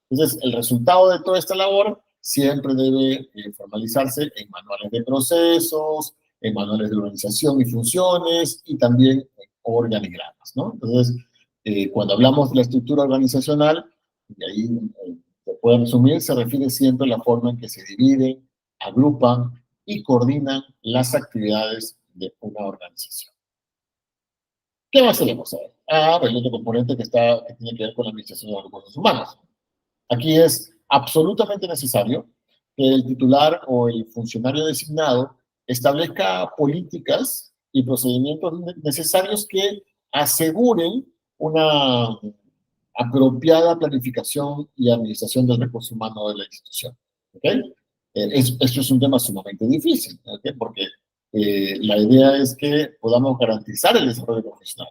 Entonces, el resultado de toda esta labor siempre debe formalizarse en manuales de procesos, en manuales de organización y funciones, y también en organigramas, ¿no? Entonces, cuando hablamos de la estructura organizacional, y ahí Se puede resumir, se refiere siempre a la forma en que se dividen, agrupan y coordinan las actividades de una organización. ¿Qué más tenemos ahora? El otro componente que tiene que ver con la administración de los recursos humanos. Aquí es absolutamente necesario que el titular o el funcionario designado establezca políticas y procedimientos necesarios que aseguren una apropiada planificación y administración del recurso humano de la institución. ¿Okay? Esto es un tema sumamente difícil, ¿okay? Porque la idea es que podamos garantizar el desarrollo profesional.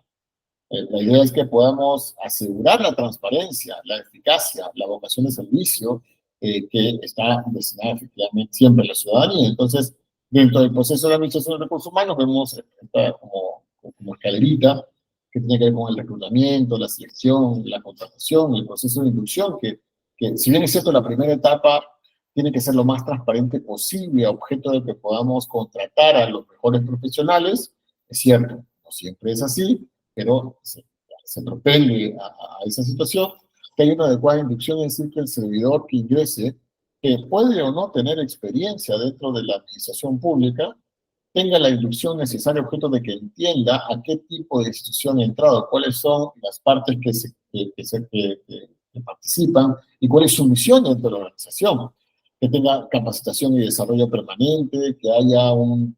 La idea es que podamos asegurar la transparencia, la eficacia, la vocación de servicio que está destinada efectivamente siempre a la ciudadanía. Entonces, dentro del proceso de administración de recursos humanos vemos esta como escalerita que tiene que ver con el reclutamiento, la selección, la contratación, el proceso de inducción, que si bien es cierto, la primera etapa tiene que ser lo más transparente posible a objeto de que podamos contratar a los mejores profesionales, es cierto, no siempre es así, pero se propende a esa situación, que hay una adecuada inducción, es decir, que el servidor que ingrese, que puede o no tener experiencia dentro de la administración pública, tenga la inducción necesaria a objeto de que entienda a qué tipo de institución ha entrado, cuáles son las partes que participan y cuál es su misión dentro de la organización, que tenga capacitación y desarrollo permanente, que haya un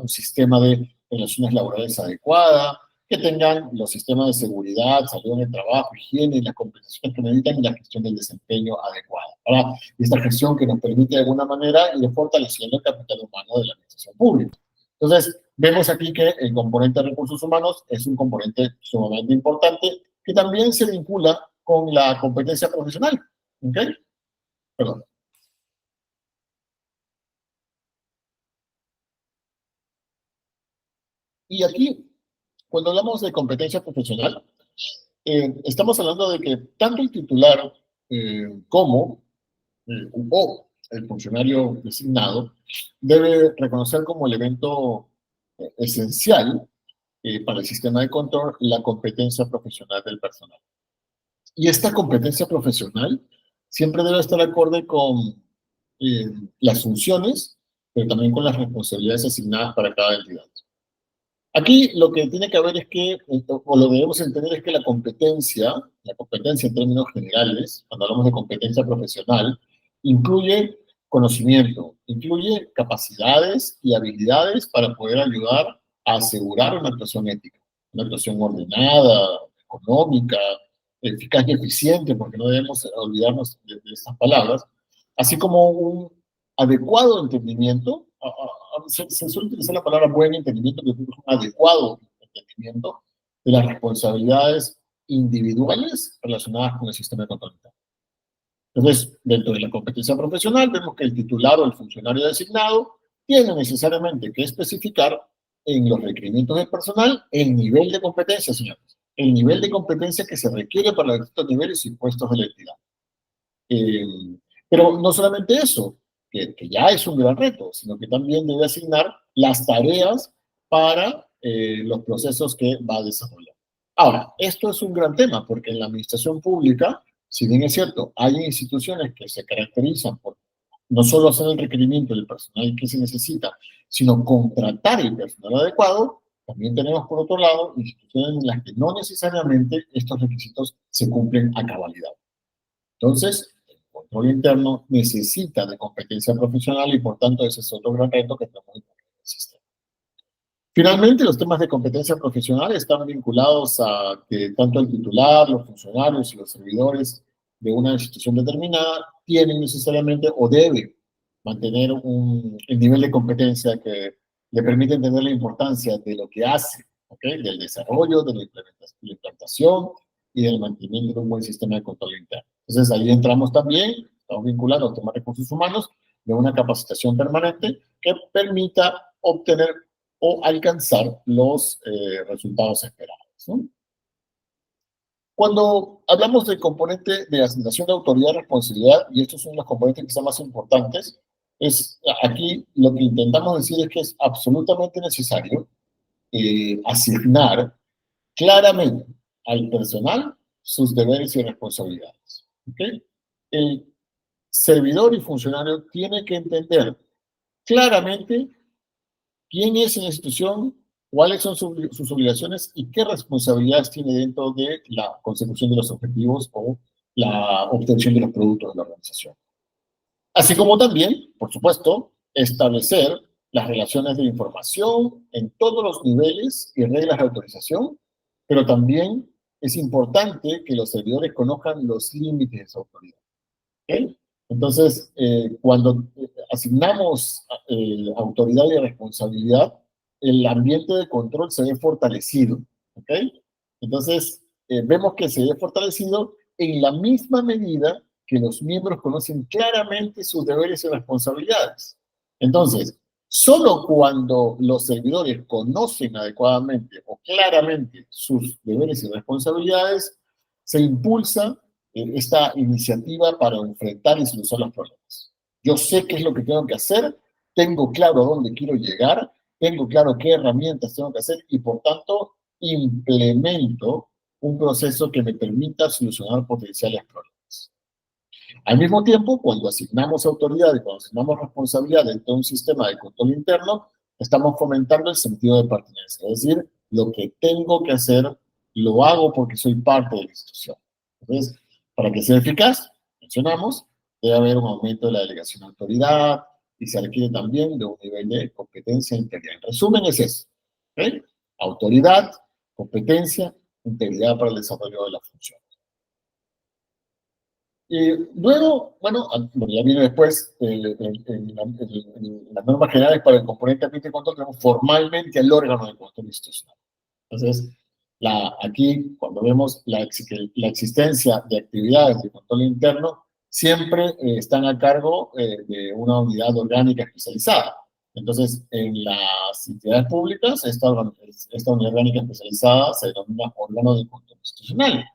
sistema de relaciones laborales adecuada, que tengan los sistemas de seguridad, salud en el trabajo, higiene y las compensaciones que necesitan y la gestión del desempeño adecuada. Para esta gestión que nos permite de alguna manera ir fortaleciendo el capital humano de la administración pública. Entonces, vemos aquí que el componente de recursos humanos es un componente sumamente importante que también se vincula con la competencia profesional. ¿Ok? Perdón. Y aquí, cuando hablamos de competencia profesional, estamos hablando de que tanto el titular como o el funcionario designado debe reconocer como elemento esencial para el sistema de control la competencia profesional del personal. Y esta competencia profesional siempre debe estar acorde con las funciones, pero también con las responsabilidades asignadas para cada entidad. Aquí lo que tiene que haber es que, o lo que debemos entender es que la competencia en términos generales, cuando hablamos de competencia profesional, incluye conocimiento, incluye capacidades y habilidades para poder ayudar a asegurar una actuación ética, una actuación ordenada, económica, eficaz y eficiente, porque no debemos olvidarnos de estas palabras, así como un adecuado entendimiento. Se suele utilizar la palabra buen entendimiento, que es un adecuado entendimiento de las responsabilidades individuales relacionadas con el sistema de control interno. Entonces, dentro de la competencia profesional, vemos que el titular o el funcionario designado tiene necesariamente que especificar en los requerimientos del personal el nivel de competencia, señores. El nivel de competencia que se requiere para los distintos niveles y puestos de la entidad. Pero no solamente eso, que ya es un gran reto, sino que también debe asignar las tareas para los procesos que va a desarrollar. Ahora, esto es un gran tema porque en la administración pública, si bien es cierto, hay instituciones que se caracterizan por no solo hacer el requerimiento del personal que se necesita, sino contratar el personal adecuado. También tenemos, por otro lado, instituciones en las que no necesariamente estos requisitos se cumplen a cabalidad. Entonces, el control interno necesita de competencia profesional y, por tanto, ese es otro gran reto que tenemos en el sistema. Finalmente, los temas de competencia profesional están vinculados a que tanto el titular, los funcionarios y los servidores de una institución determinada tienen necesariamente o deben mantener el nivel de competencia que le permite entender la importancia de lo que hace, ¿okay? Del desarrollo, de la implantación y del mantenimiento de un buen sistema de control interno. Entonces, ahí entramos también, estamos vinculados al tema de recursos humanos, de una capacitación permanente que permita obtener o alcanzar los resultados esperados, ¿no? Cuando hablamos del componente de asignación de autoridad y responsabilidad, y estos son los componentes que son más importantes, aquí lo que intentamos decir es que es absolutamente necesario asignar claramente al personal sus deberes y responsabilidades. ¿Okay? el servidor y funcionario tiene que entender claramente quién es en la institución, cuáles son sus obligaciones y qué responsabilidades tiene dentro de la consecución de los objetivos o la obtención de los productos de la organización. Así como también, por supuesto, establecer las relaciones de información en todos los niveles y reglas de autorización, pero también es importante que los servidores conozcan los límites de su autoridad. ¿Okay? Entonces, cuando asignamos autoridad y responsabilidad, el ambiente de control se ve fortalecido. ¿Ok? Entonces, vemos que se ve fortalecido en la misma medida que los miembros conocen claramente sus deberes y responsabilidades. Entonces, solo cuando los servidores conocen adecuadamente o claramente sus deberes y responsabilidades, se impulsa esta iniciativa para enfrentar y solucionar los problemas. Yo sé qué es lo que tengo que hacer, tengo claro a dónde quiero llegar, tengo claro qué herramientas tengo que hacer y, por tanto, implemento un proceso que me permita solucionar potenciales problemas. Al mismo tiempo, cuando asignamos autoridad y cuando asignamos responsabilidad dentro de un sistema de control interno, estamos fomentando el sentido de pertenencia. Es decir, lo que tengo que hacer, lo hago porque soy parte de la institución. Entonces, para que sea eficaz, mencionamos, debe haber un aumento de la delegación de autoridad y se requiere también de un nivel de competencia e integridad. En resumen, es eso. ¿Okay? Autoridad, competencia, integridad para el desarrollo de la función. Y luego, bueno, ya viene después, en las normas generales para el componente ambiente de control, tenemos formalmente al órgano de control institucional. Entonces, aquí, cuando vemos la existencia de actividades de control interno, siempre están a cargo de una unidad orgánica especializada. Entonces, en las entidades públicas, esta unidad orgánica especializada se denomina órgano de control institucional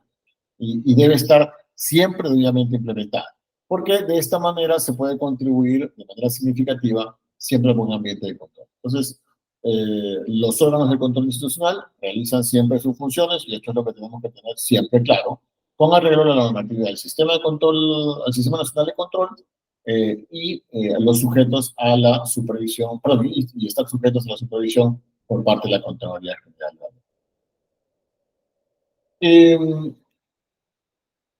y debe estar siempre debidamente implementada, porque de esta manera se puede contribuir de manera significativa siempre a un ambiente de control. Entonces, los órganos de control institucional realizan siempre sus funciones, y esto es lo que tenemos que tener siempre claro, con arreglo a la normatividad del sistema de control, al Sistema Nacional de Control, los sujetos a la supervisión, perdón, y estar sujetos a la supervisión por parte de la Contraloría General.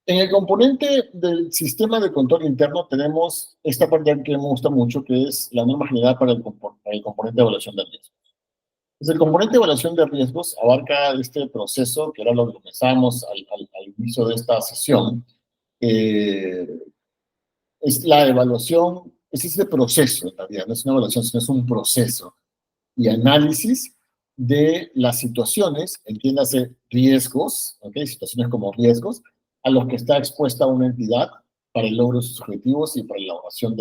En el componente del sistema de control interno tenemos esta parte que me gusta mucho, que es la norma general para el componente de evaluación de riesgos. Entonces, el componente de evaluación de riesgos abarca este proceso, que era lo que comenzamos al inicio de esta sesión. Es la evaluación, es ese proceso, en realidad, no es una evaluación, sino es un proceso y análisis de las situaciones, entiéndase riesgos, ¿okay? Situaciones como riesgos, a los que está expuesta una entidad para el logro de sus objetivos y para la elaboración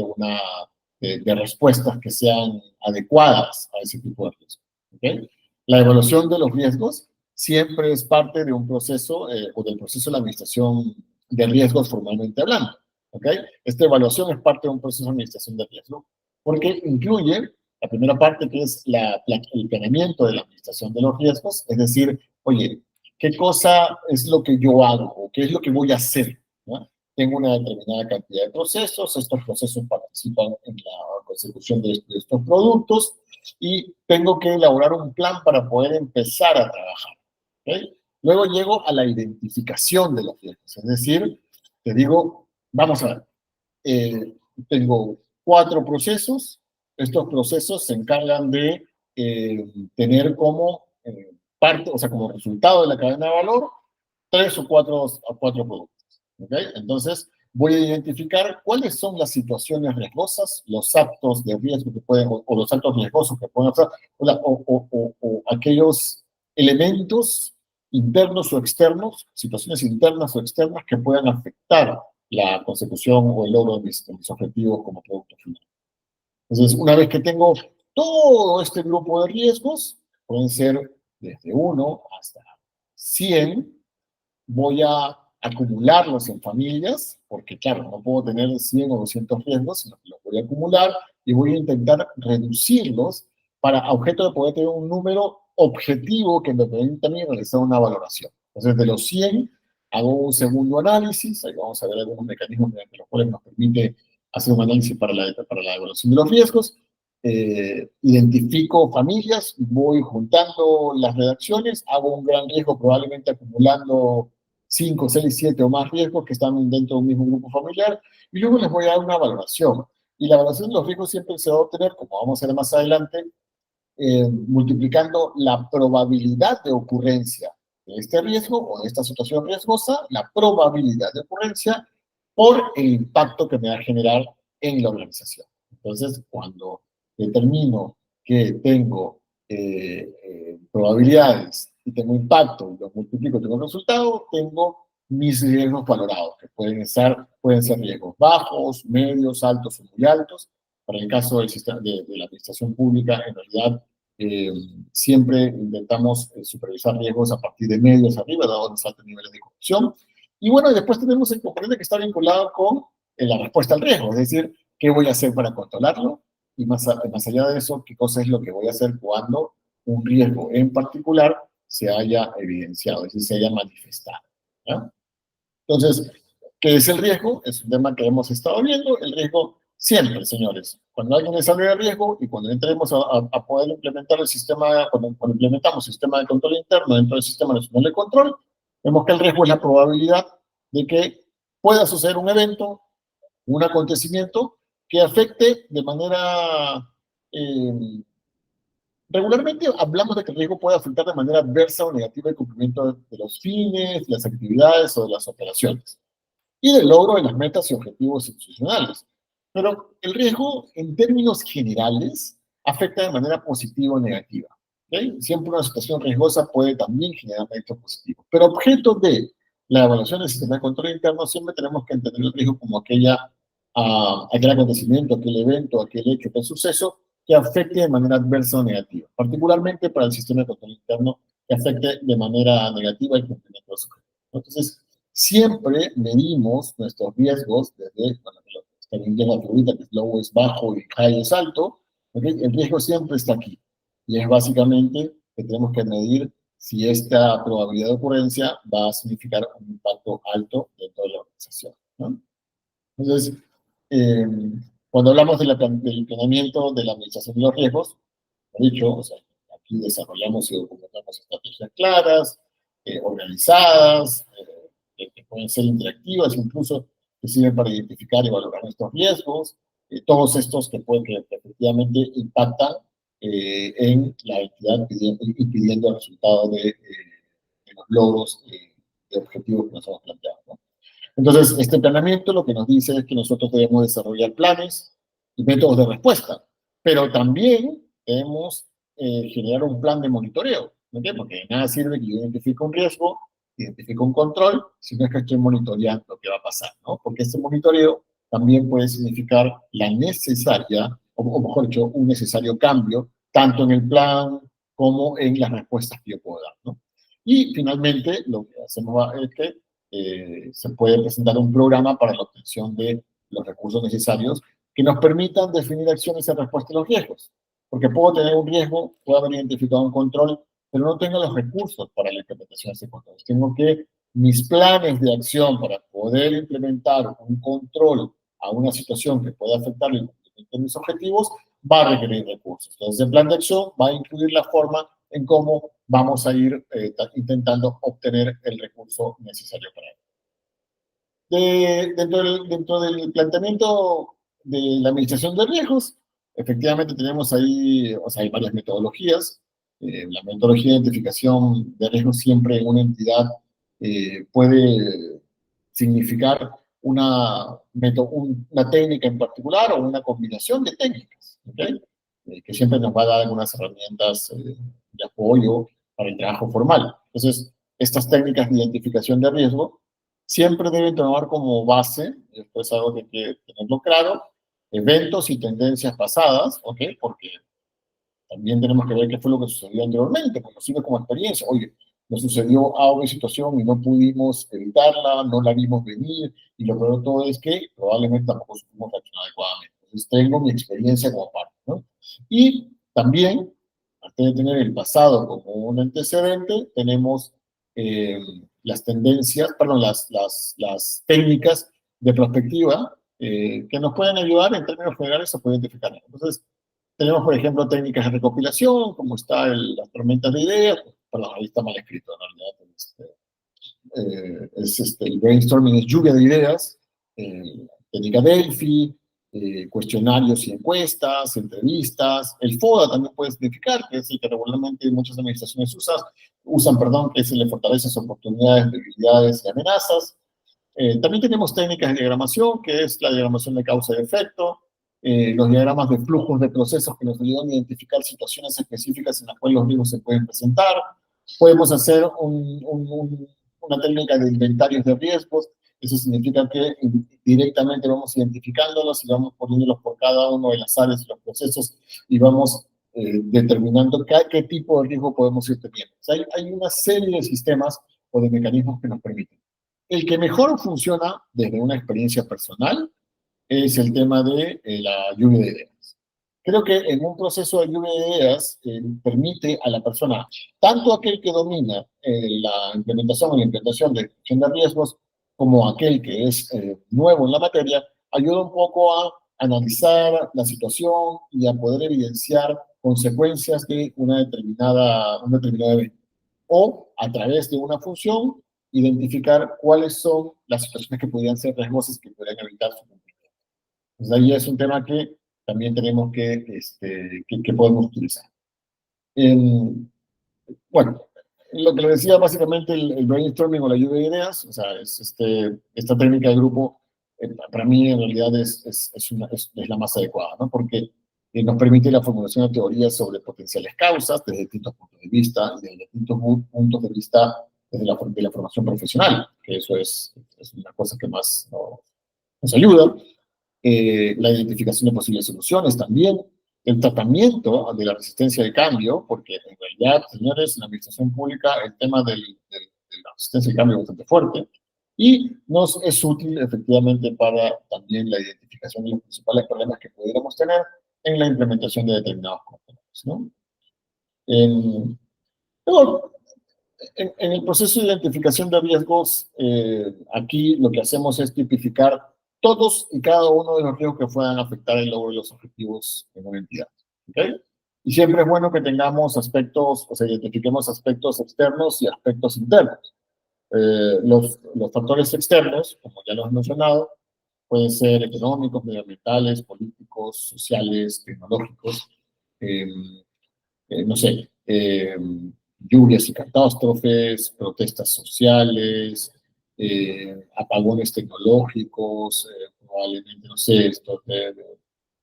de respuestas que sean adecuadas a ese tipo de riesgos. ¿Okay? La evaluación de los riesgos siempre es parte de un proceso o del proceso de la administración de riesgos formalmente hablando. ¿Okay? Esta evaluación es parte de un proceso de administración de riesgo porque incluye la primera parte, que es el planeamiento de la administración de los riesgos, es decir, oye, ¿qué cosa es lo que yo hago o qué es lo que voy a hacer? ¿No? Tengo una determinada cantidad de procesos, estos procesos participan en la consecución de estos productos y tengo que elaborar un plan para poder empezar a trabajar. ¿Okay? Luego llego a la identificación de los riesgos, es decir, te digo, vamos a ver, tengo 4 procesos. Estos procesos se encargan de tener como parte, o sea, como resultado de la cadena de valor, 3 o 4 productos. ¿Okay? Entonces, voy a identificar cuáles son las situaciones riesgosas, los actos de riesgo que pueden, o los actos riesgosos que pueden hacer, o aquellos elementos internos o externos, situaciones internas o externas que puedan afectar la consecución o el logro de mis objetivos como producto final. Entonces, una vez que tengo todo este grupo de riesgos, pueden ser desde 1 hasta 100, voy a acumularlos en familias, porque claro, no puedo tener 100 o 200 riesgos, sino que los voy a acumular y voy a intentar reducirlos para objeto de poder tener un número objetivo que me permita también realizar una valoración. Entonces, de los 100, hago un segundo análisis, ahí vamos a ver algunos mecanismos mediante los cuales nos permite hacer un análisis para la evaluación de los riesgos, identifico familias, voy juntando las redacciones, hago un gran riesgo probablemente acumulando 5, 6, 7 o más riesgos que están dentro de un mismo grupo familiar, y luego les voy a dar una valoración. Y la evaluación de los riesgos siempre se va a obtener, como vamos a ver más adelante, multiplicando la probabilidad de ocurrencia de este riesgo o de esta situación riesgosa, la probabilidad de ocurrencia por el impacto que me va a generar en la organización. Entonces, cuando determino que tengo probabilidades y tengo impacto y los multiplico, tengo resultado, tengo mis riesgos valorados, que pueden ser riesgos bajos, medios, altos o muy altos. Para el caso del sistema de la administración pública, en realidad, siempre intentamos supervisar riesgos a partir de medios arriba, dado los altos niveles de corrupción. Y bueno, después tenemos el componente que está vinculado con la respuesta al riesgo, es decir, qué voy a hacer para controlarlo y más allá de eso, qué cosa es lo que voy a hacer cuando un riesgo en particular se haya evidenciado, es decir, se haya manifestado. ¿Ya? Entonces, ¿qué es el riesgo? Es un tema que hemos estado viendo. El riesgo siempre, señores. Cuando alguien desarrolla riesgo y cuando entremos a poder implementar el sistema, cuando implementamos el sistema de control interno dentro del Sistema Nacional de Control, vemos que el riesgo es la probabilidad de que pueda suceder un evento, un acontecimiento que afecte de manera... regularmente hablamos de que el riesgo puede afectar de manera adversa o negativa el cumplimiento de los fines, las actividades o de las operaciones y del logro de las metas y objetivos institucionales. Pero el riesgo, en términos generales, afecta de manera positiva o negativa. ¿Okay? Siempre una situación riesgosa puede también generar efectos positivos. Pero objeto de la evaluación del sistema de control interno, siempre tenemos que entender el riesgo como aquel acontecimiento, aquel evento, aquel hecho, aquel suceso que afecte de manera adversa o negativa. Particularmente para el sistema de control interno, que afecte de manera negativa el cumplimiento de los objetivos. Entonces, siempre medimos nuestros riesgos desde, bueno, también ya la figurita que low es bajo y high es alto, ¿okay? El riesgo siempre está aquí. Y es básicamente que tenemos que medir si esta probabilidad de ocurrencia va a significar un impacto alto dentro de la organización, ¿no? Entonces, eh, cuando hablamos del planeamiento de la administración de los riesgos, he dicho, o sea, aquí desarrollamos y documentamos estrategias claras, organizadas, que pueden ser interactivas, incluso que sirven para identificar y valorar nuestros riesgos, todos estos que efectivamente impactan en la entidad, impidiendo el resultado de los logros de objetivos que nos hemos planteado, ¿no? Entonces, este planeamiento lo que nos dice es que nosotros debemos desarrollar planes y métodos de respuesta, pero también debemos generar un plan de monitoreo, ¿no? Porque de nada sirve que yo identifique un riesgo, identifique un control, si no es que estoy monitoreando qué va a pasar, ¿no? Porque este monitoreo también puede significar la necesaria, o mejor dicho, un necesario cambio, tanto en el plan como en las respuestas que yo puedo dar, ¿no? Y finalmente, lo que hacemos es que se puede presentar un programa para la obtención de los recursos necesarios que nos permitan definir acciones en respuesta a los riesgos. Porque puedo tener un riesgo, puedo haber identificado un control, pero no tengo los recursos para la implementación de ese control. Tengo que mis planes de acción para poder implementar un control a una situación que pueda afectar el cumplimiento de mis objetivos, va a requerir recursos. Entonces, el plan de acción va a incluir la forma en cómo vamos a ir intentando obtener el recurso necesario para ello. Dentro del planteamiento de la administración de riesgos, efectivamente tenemos ahí, o sea, hay varias metodologías. La metodología de identificación de riesgos siempre en una entidad puede significar una técnica en particular o una combinación de técnicas, ¿okay? Que siempre nos va a dar algunas herramientas de apoyo para el trabajo formal. Entonces, estas técnicas de identificación de riesgo siempre deben tomar como base, esto es algo que hay que tenerlo claro, eventos y tendencias pasadas, ¿ok? Porque también tenemos que ver qué fue lo que sucedió anteriormente, porque nos sirve como experiencia. Oye, nos sucedió A o B situación y no pudimos evitarla, no la vimos venir, y lo peor de todo es que probablemente tampoco supimos reaccionar adecuadamente. Entonces tengo mi experiencia como parte, ¿no? Y también, antes de tener el pasado como un antecedente, tenemos las tendencias, perdón, las técnicas de prospectiva que nos pueden ayudar en términos generales a poder identificar. Entonces, tenemos, por ejemplo, técnicas de recopilación, como está las tormentas de ideas, perdón, ahí está mal escrito, en realidad, el brainstorming es lluvia de ideas, técnica Delphi, cuestionarios y encuestas, entrevistas, el FODA también puede significar, que es el que regularmente muchas administraciones usan, que es el de fortalezas, oportunidades, debilidades y amenazas. También tenemos técnicas de diagramación, que es la diagramación de causa y efecto, los diagramas de flujos de procesos que nos ayudan a identificar situaciones específicas en las cuales los riesgos se pueden presentar. Podemos hacer una técnica de inventarios de riesgos. Eso significa que directamente vamos identificándolos y vamos poniéndolos por cada uno de las áreas de los procesos y vamos determinando qué tipo de riesgo podemos ir teniendo. O sea, hay una serie de sistemas o de mecanismos que nos permiten. El que mejor funciona desde una experiencia personal es el tema de la lluvia de ideas. Creo que en un proceso de lluvia de ideas permite a la persona, tanto aquel que domina la implementación o la implementación de gestión de riesgos, como aquel que es nuevo en la materia, ayuda un poco a analizar la situación y a poder evidenciar consecuencias de un determinado evento. O, a través de una función, identificar cuáles son las situaciones que podrían ser riesgosas que podrían evitar su cumplimiento. Entonces, ahí es un tema que también tenemos que podemos utilizar. Bueno, lo que le decía básicamente el brainstorming o la lluvia de ideas, o sea, esta técnica de grupo, para mí en realidad es la más adecuada, ¿no? Porque nos permite la formulación de teorías sobre potenciales causas desde distintos puntos de vista y desde distintos puntos de vista desde de la formación profesional, que eso es una cosa que más nos ayuda. La identificación de posibles soluciones también, el tratamiento de la resistencia al cambio, porque en realidad, señores, en la administración pública el tema de la resistencia al cambio es bastante fuerte y nos es útil efectivamente para también la identificación de los principales problemas que pudiéramos tener en la implementación de determinados componentes, ¿no? Luego, en el proceso de identificación de riesgos, aquí lo que hacemos es tipificar todos y cada uno de los riesgos que puedan afectar el logro de los objetivos en una entidad. ¿Okay? Y siempre es bueno que tengamos aspectos, o sea, identifiquemos aspectos externos y aspectos internos. Los factores externos, como ya lo he mencionado, pueden ser económicos, medioambientales, políticos, sociales, tecnológicos, eh, no sé, lluvias y catástrofes, protestas sociales, apagones tecnológicos, probablemente, no sé, esto de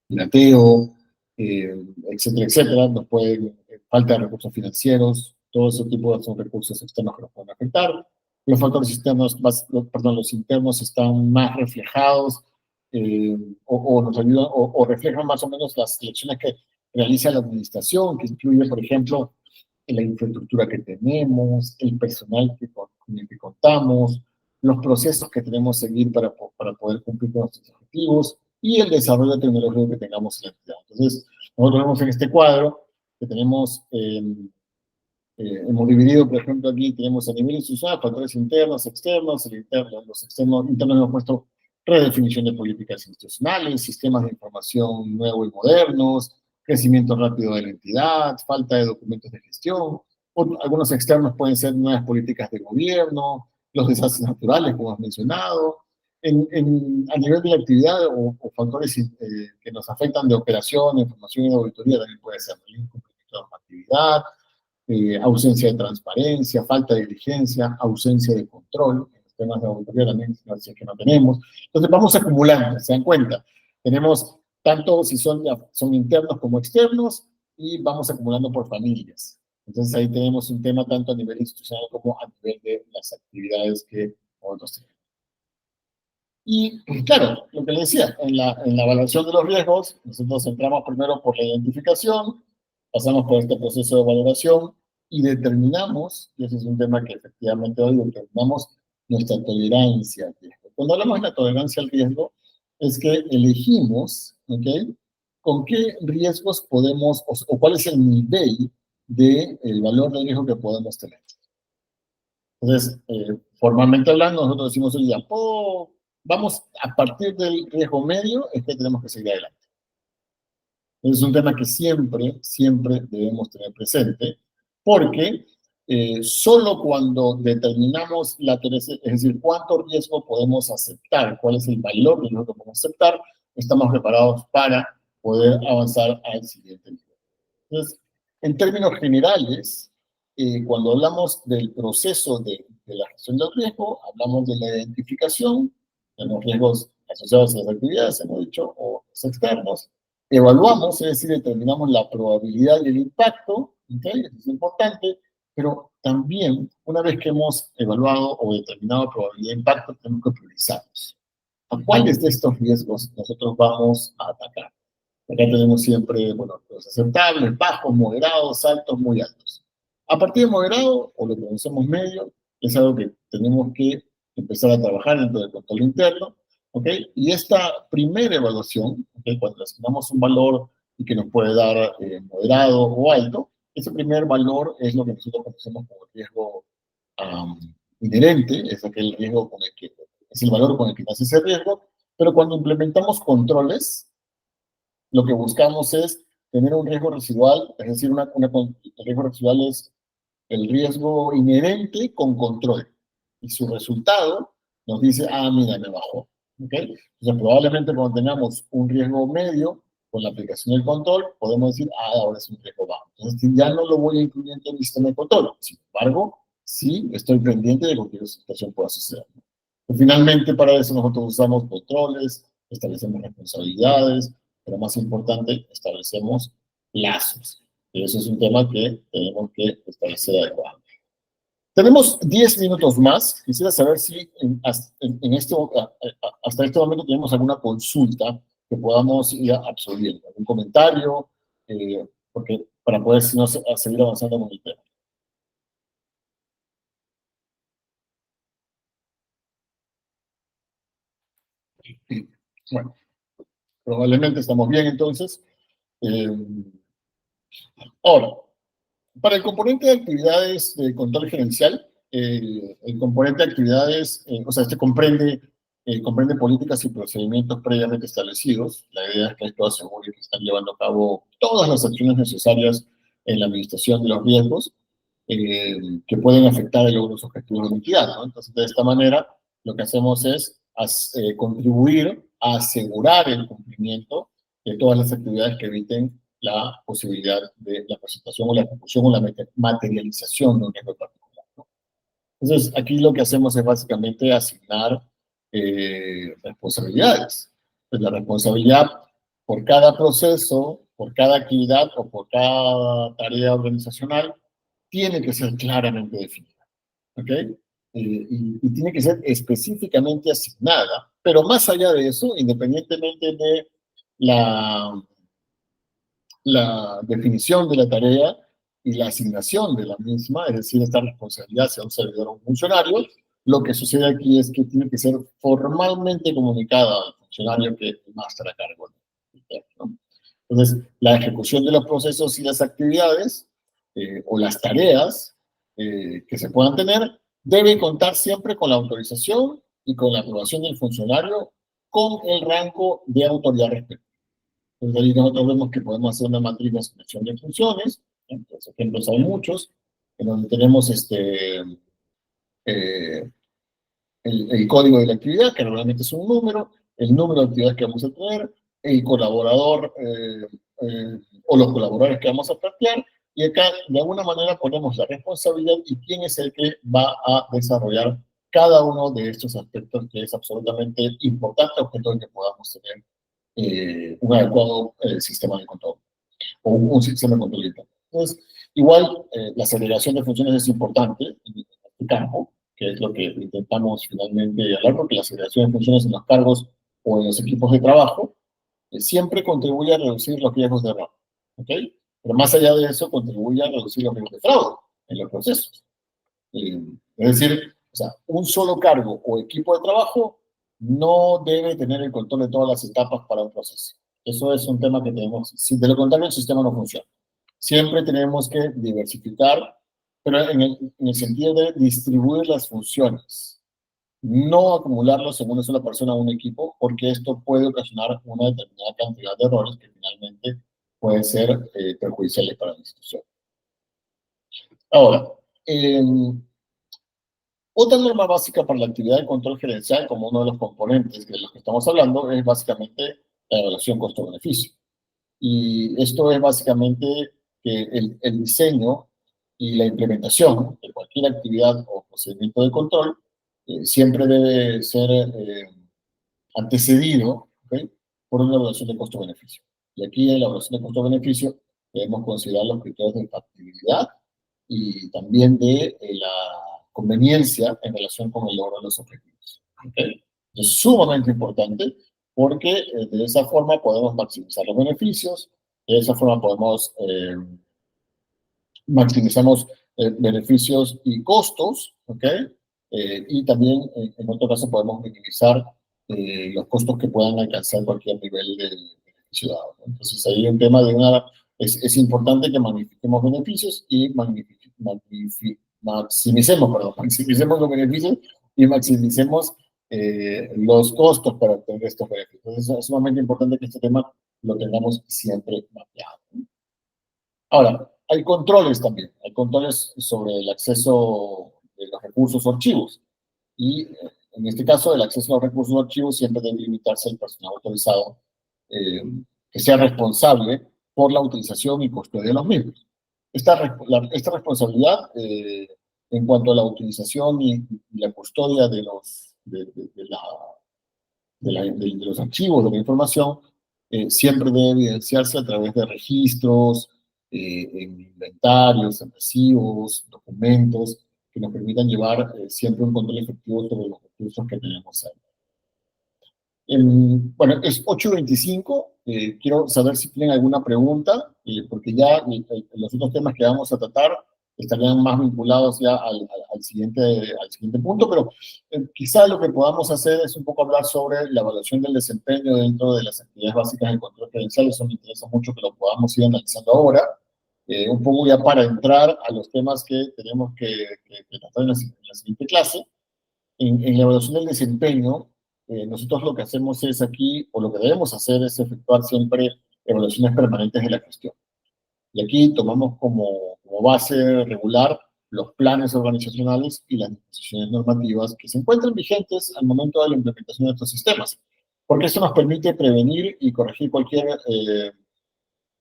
pirateo, etcétera, etcétera. Nos pueden, falta de recursos financieros, todo ese tipo de son recursos externos que nos pueden afectar. Los factores externos, los internos están más reflejados o nos ayudan o reflejan más o menos las elecciones que realiza la administración, que incluye, por ejemplo, la infraestructura que tenemos, el personal con el que contamos, los procesos que tenemos que seguir para poder cumplir con nuestros objetivos y el desarrollo tecnológico que tengamos en la entidad. Entonces, nosotros vemos en este cuadro que tenemos, hemos dividido, por ejemplo, aquí tenemos a nivel institucional, factores internos, externos, los internos hemos puesto redefinición de políticas institucionales, sistemas de información nuevos y modernos, crecimiento rápido de la entidad, falta de documentos de gestión. Algunos externos pueden ser nuevas políticas de gobierno, los desastres naturales, como has mencionado. A nivel de la actividad o factores que nos afectan de operación, información y de auditoría, también puede ser incumplimiento de normatividad, ausencia de transparencia, falta de diligencia, ausencia de control. En los temas de auditoría también es que no tenemos. Entonces vamos acumulando, se dan cuenta. Tenemos tanto si son internos como externos y vamos acumulando por familias. Entonces ahí tenemos un tema tanto a nivel institucional como a nivel de las actividades que nosotros tenemos. Y claro, lo que le decía, en la evaluación de los riesgos, nosotros entramos primero por la identificación, pasamos por este proceso de valoración y determinamos, y ese es un tema que efectivamente hoy determinamos, nuestra tolerancia al riesgo. Cuando hablamos de la tolerancia al riesgo, es que elegimos, ¿ok?, con qué riesgos podemos, o cuál es el nivel del valor de riesgo que podemos tener. Entonces, formalmente hablando, nosotros decimos hoy día, oh, vamos a partir del riesgo medio, es que tenemos que seguir adelante. Es un tema que siempre, siempre debemos tener presente, porque solo cuando determinamos es decir, cuánto riesgo podemos aceptar, cuál es el valor de lo que podemos aceptar, estamos preparados para poder avanzar al siguiente nivel. Entonces, en términos generales, cuando hablamos del proceso de la gestión del riesgo, hablamos de la identificación de los riesgos asociados a las actividades, hemos dicho, o los externos. Evaluamos, es decir, determinamos la probabilidad y el impacto, ¿okay? Eso es importante, pero también, una vez que hemos evaluado o determinado probabilidad e impacto, tenemos que priorizarlos. ¿A cuáles de estos riesgos nosotros vamos a atacar? Acá tenemos siempre, bueno, los aceptables, bajos, moderados, altos, muy altos. A partir de moderado, o lo que conocemos medio, es algo que tenemos que empezar a trabajar dentro del control interno, ¿ok? Y esta primera evaluación, ¿ok? Cuando le asignamos un valor y que nos puede dar moderado o alto, ese primer valor es lo que nosotros conocemos como el riesgo um, inherente, es aquel riesgo con el que, es el valor con el que nace ese riesgo, pero cuando implementamos controles, lo que buscamos es tener un riesgo residual, es decir, el riesgo residual es el riesgo inherente con control. Y su resultado nos dice, ah, mira, me bajó. ¿Okay? Entonces, probablemente cuando tengamos un riesgo medio, con la aplicación del control, podemos decir, ah, ahora es un riesgo bajo. Entonces, ya no lo voy a incluir en el sistema de control. Sin embargo, sí estoy pendiente de que cualquier situación pueda suceder. Y finalmente, para eso nosotros usamos controles, establecemos responsabilidades, pero más importante, establecemos plazos. Y eso es un tema que tenemos que establecer adecuadamente. Tenemos 10 minutos más. Quisiera saber si hasta este momento tenemos alguna consulta que podamos ir absolviendo, algún comentario, porque para poder si no, seguir avanzando con el tema. Bueno, probablemente estamos bien entonces. Eh, Ahora, para el componente de actividades de control gerencial, el componente de actividades, o sea, este comprende políticas y procedimientos previamente establecidos. La idea es que esto asegure que están llevando a cabo todas las acciones necesarias en la administración de los riesgos que pueden afectar el logro de los objetivos de la entidad, ¿no? Entonces, de esta manera, lo que hacemos es contribuir a asegurar el cumplimiento de todas las actividades que eviten la posibilidad de la presentación o la ejecución o la materialización de un riesgo particular, ¿no? Entonces, aquí lo que hacemos es básicamente asignar responsabilidades. Pues la responsabilidad por cada proceso, por cada actividad o por cada tarea organizacional tiene que ser claramente definida, ¿ok? Y tiene que ser específicamente asignada, pero más allá de eso, independientemente de la definición de la tarea y la asignación de la misma, es decir, esta responsabilidad sea un servidor o un funcionario, lo que sucede aquí es que tiene que ser formalmente comunicada al funcionario que más estará a cargo, ¿no? Entonces, la ejecución de los procesos y las actividades o las tareas que se puedan tener deben contar siempre con la autorización y con la aprobación del funcionario con el rango de autoridad respectiva. Entonces ahí nosotros vemos que podemos hacer una matriz de asignación de funciones. Entonces, ejemplos hay muchos, en donde tenemos el código de la actividad, que normalmente es un número, el número de actividades que vamos a tener, el colaborador o los colaboradores que vamos a plantear, y acá de alguna manera ponemos la responsabilidad y quién es el que va a desarrollar cada uno de estos aspectos que es absolutamente importante, objeto de que podamos tener un adecuado sistema de control o un sistema de control interno. Entonces, igual la segregación de funciones es importante en este campo, que es lo que intentamos finalmente hablar, porque la segregación de funciones en los cargos o en los equipos de trabajo siempre contribuye a reducir los riesgos de error, ¿ok? Pero más allá de eso, contribuye a reducir los riesgos de fraude en los procesos. Es decir, o sea, un solo cargo o equipo de trabajo no debe tener el control de todas las etapas para un proceso. Eso es un tema que tenemos. Si de lo contrario, el sistema no funciona. Siempre tenemos que diversificar, pero en el sentido de distribuir las funciones, no acumularlos en una sola persona o un equipo, porque esto puede ocasionar una determinada cantidad de errores que finalmente pueden ser perjudiciales para la institución. Ahora, otra norma básica para la actividad de control gerencial, como uno de los componentes de los que estamos hablando, es básicamente la evaluación costo-beneficio. Y esto es básicamente que el diseño y la implementación de cualquier actividad o procedimiento de control siempre debe ser antecedido, ¿ok?, por una evaluación de costo-beneficio. Y aquí en la evaluación de costo-beneficio debemos considerar los criterios de factibilidad y también de la conveniencia en relación con el logro de los objetivos. ¿Okay? Es sumamente importante porque de esa forma podemos maximizar los beneficios, de esa forma podemos maximizamos beneficios y costos, ¿ok? Y también, en otro caso, podemos minimizar los costos que puedan alcanzar cualquier nivel de beneficio dado, ¿no? Entonces, ahí hay un tema de una... Es importante que magnifiquemos beneficios y maximicemos, perdón, maximicemos los beneficios y maximicemos los costos para obtener estos beneficios. Entonces, es sumamente importante que este tema lo tengamos siempre mapeado, ¿no? Ahora, hay controles también, hay controles sobre el acceso de los recursos o archivos. Y en este caso, el acceso a los recursos o archivos siempre debe limitarse al personal autorizado eh, que sea responsable por la utilización y custodia de los mismos. Esta responsabilidad en cuanto a la utilización y la custodia de los archivos, de la información, siempre debe evidenciarse a través de registros, en inventarios, en recibos, documentos, que nos permitan llevar siempre un control efectivo sobre los recursos que tenemos ahí. Bueno, es 8:25. Quiero saber si tienen alguna pregunta, porque ya los otros temas que vamos a tratar estarían más vinculados ya al siguiente punto, pero quizá lo que podamos hacer es un poco hablar sobre la evaluación del desempeño dentro de las actividades básicas del control gerencial. Eso me interesa mucho que lo podamos ir analizando ahora, un poco ya para entrar a los temas que tenemos que tratar en la siguiente clase. En la evaluación del desempeño, nosotros lo que hacemos es aquí, o lo que debemos hacer es efectuar siempre evaluaciones permanentes de la gestión. Y aquí tomamos como base regular los planes organizacionales y las disposiciones normativas que se encuentran vigentes al momento de la implementación de estos sistemas, porque eso nos permite prevenir y corregir cualquier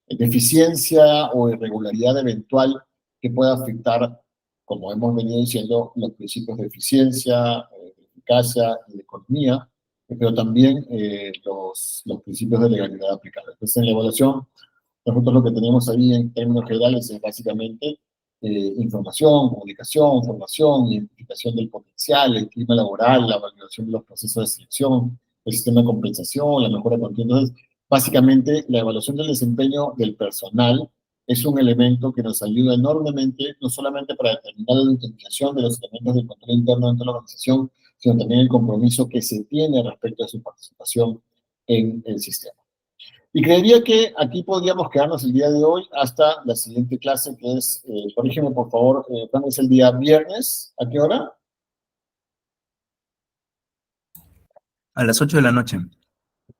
deficiencia o irregularidad eventual que pueda afectar, como hemos venido diciendo, los principios de eficiencia, de eficacia y de economía, pero también los principios de legalidad aplicables. Entonces, en la evaluación, nosotros lo que tenemos ahí en términos generales es básicamente información, comunicación, formación, identificación del potencial, el clima laboral, la validación de los procesos de selección, el sistema de compensación, la mejora continua. Entonces, básicamente, la evaluación del desempeño del personal es un elemento que nos ayuda enormemente, no solamente para determinar la utilización de los elementos del control interno dentro de la organización, sino también el compromiso que se tiene respecto a su participación en el sistema. Y creería que aquí podríamos quedarnos el día de hoy hasta la siguiente clase, que es, corrígeme por favor, ¿cuándo es el día viernes? ¿A qué hora? A las 8 de la noche.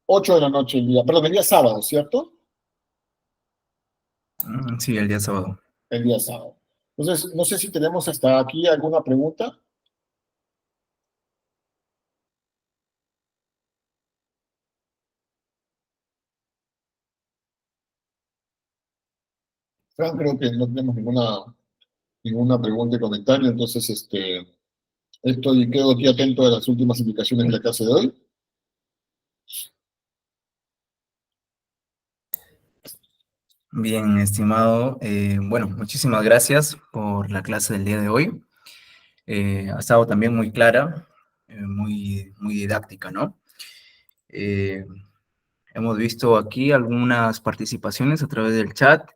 8 de la noche el día, perdón, el día sábado, ¿cierto? Sí, el día sábado. El día sábado. Entonces, no sé si tenemos hasta aquí alguna pregunta. Fran, creo que no tenemos ninguna pregunta y comentario, entonces quedo aquí atento a las últimas indicaciones de la clase de hoy. Bien, estimado. Bueno, muchísimas gracias por la clase del día de hoy. Ha estado también muy clara, muy didáctica, ¿no? Hemos visto aquí algunas participaciones a través del chat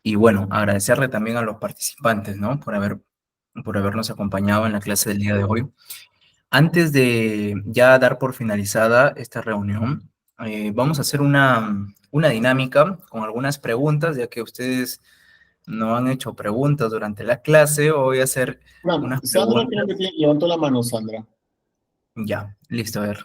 y bueno, agradecerle también a los participantes, ¿no? Por habernos acompañado en la clase del día de hoy. Antes de ya dar por finalizada esta reunión, vamos a hacer una dinámica con algunas preguntas, ya que ustedes no han hecho preguntas durante la clase, voy a hacer Bueno, unas Sandra creo preguntas. que levantó la mano, Sandra. Ya, listo, a ver.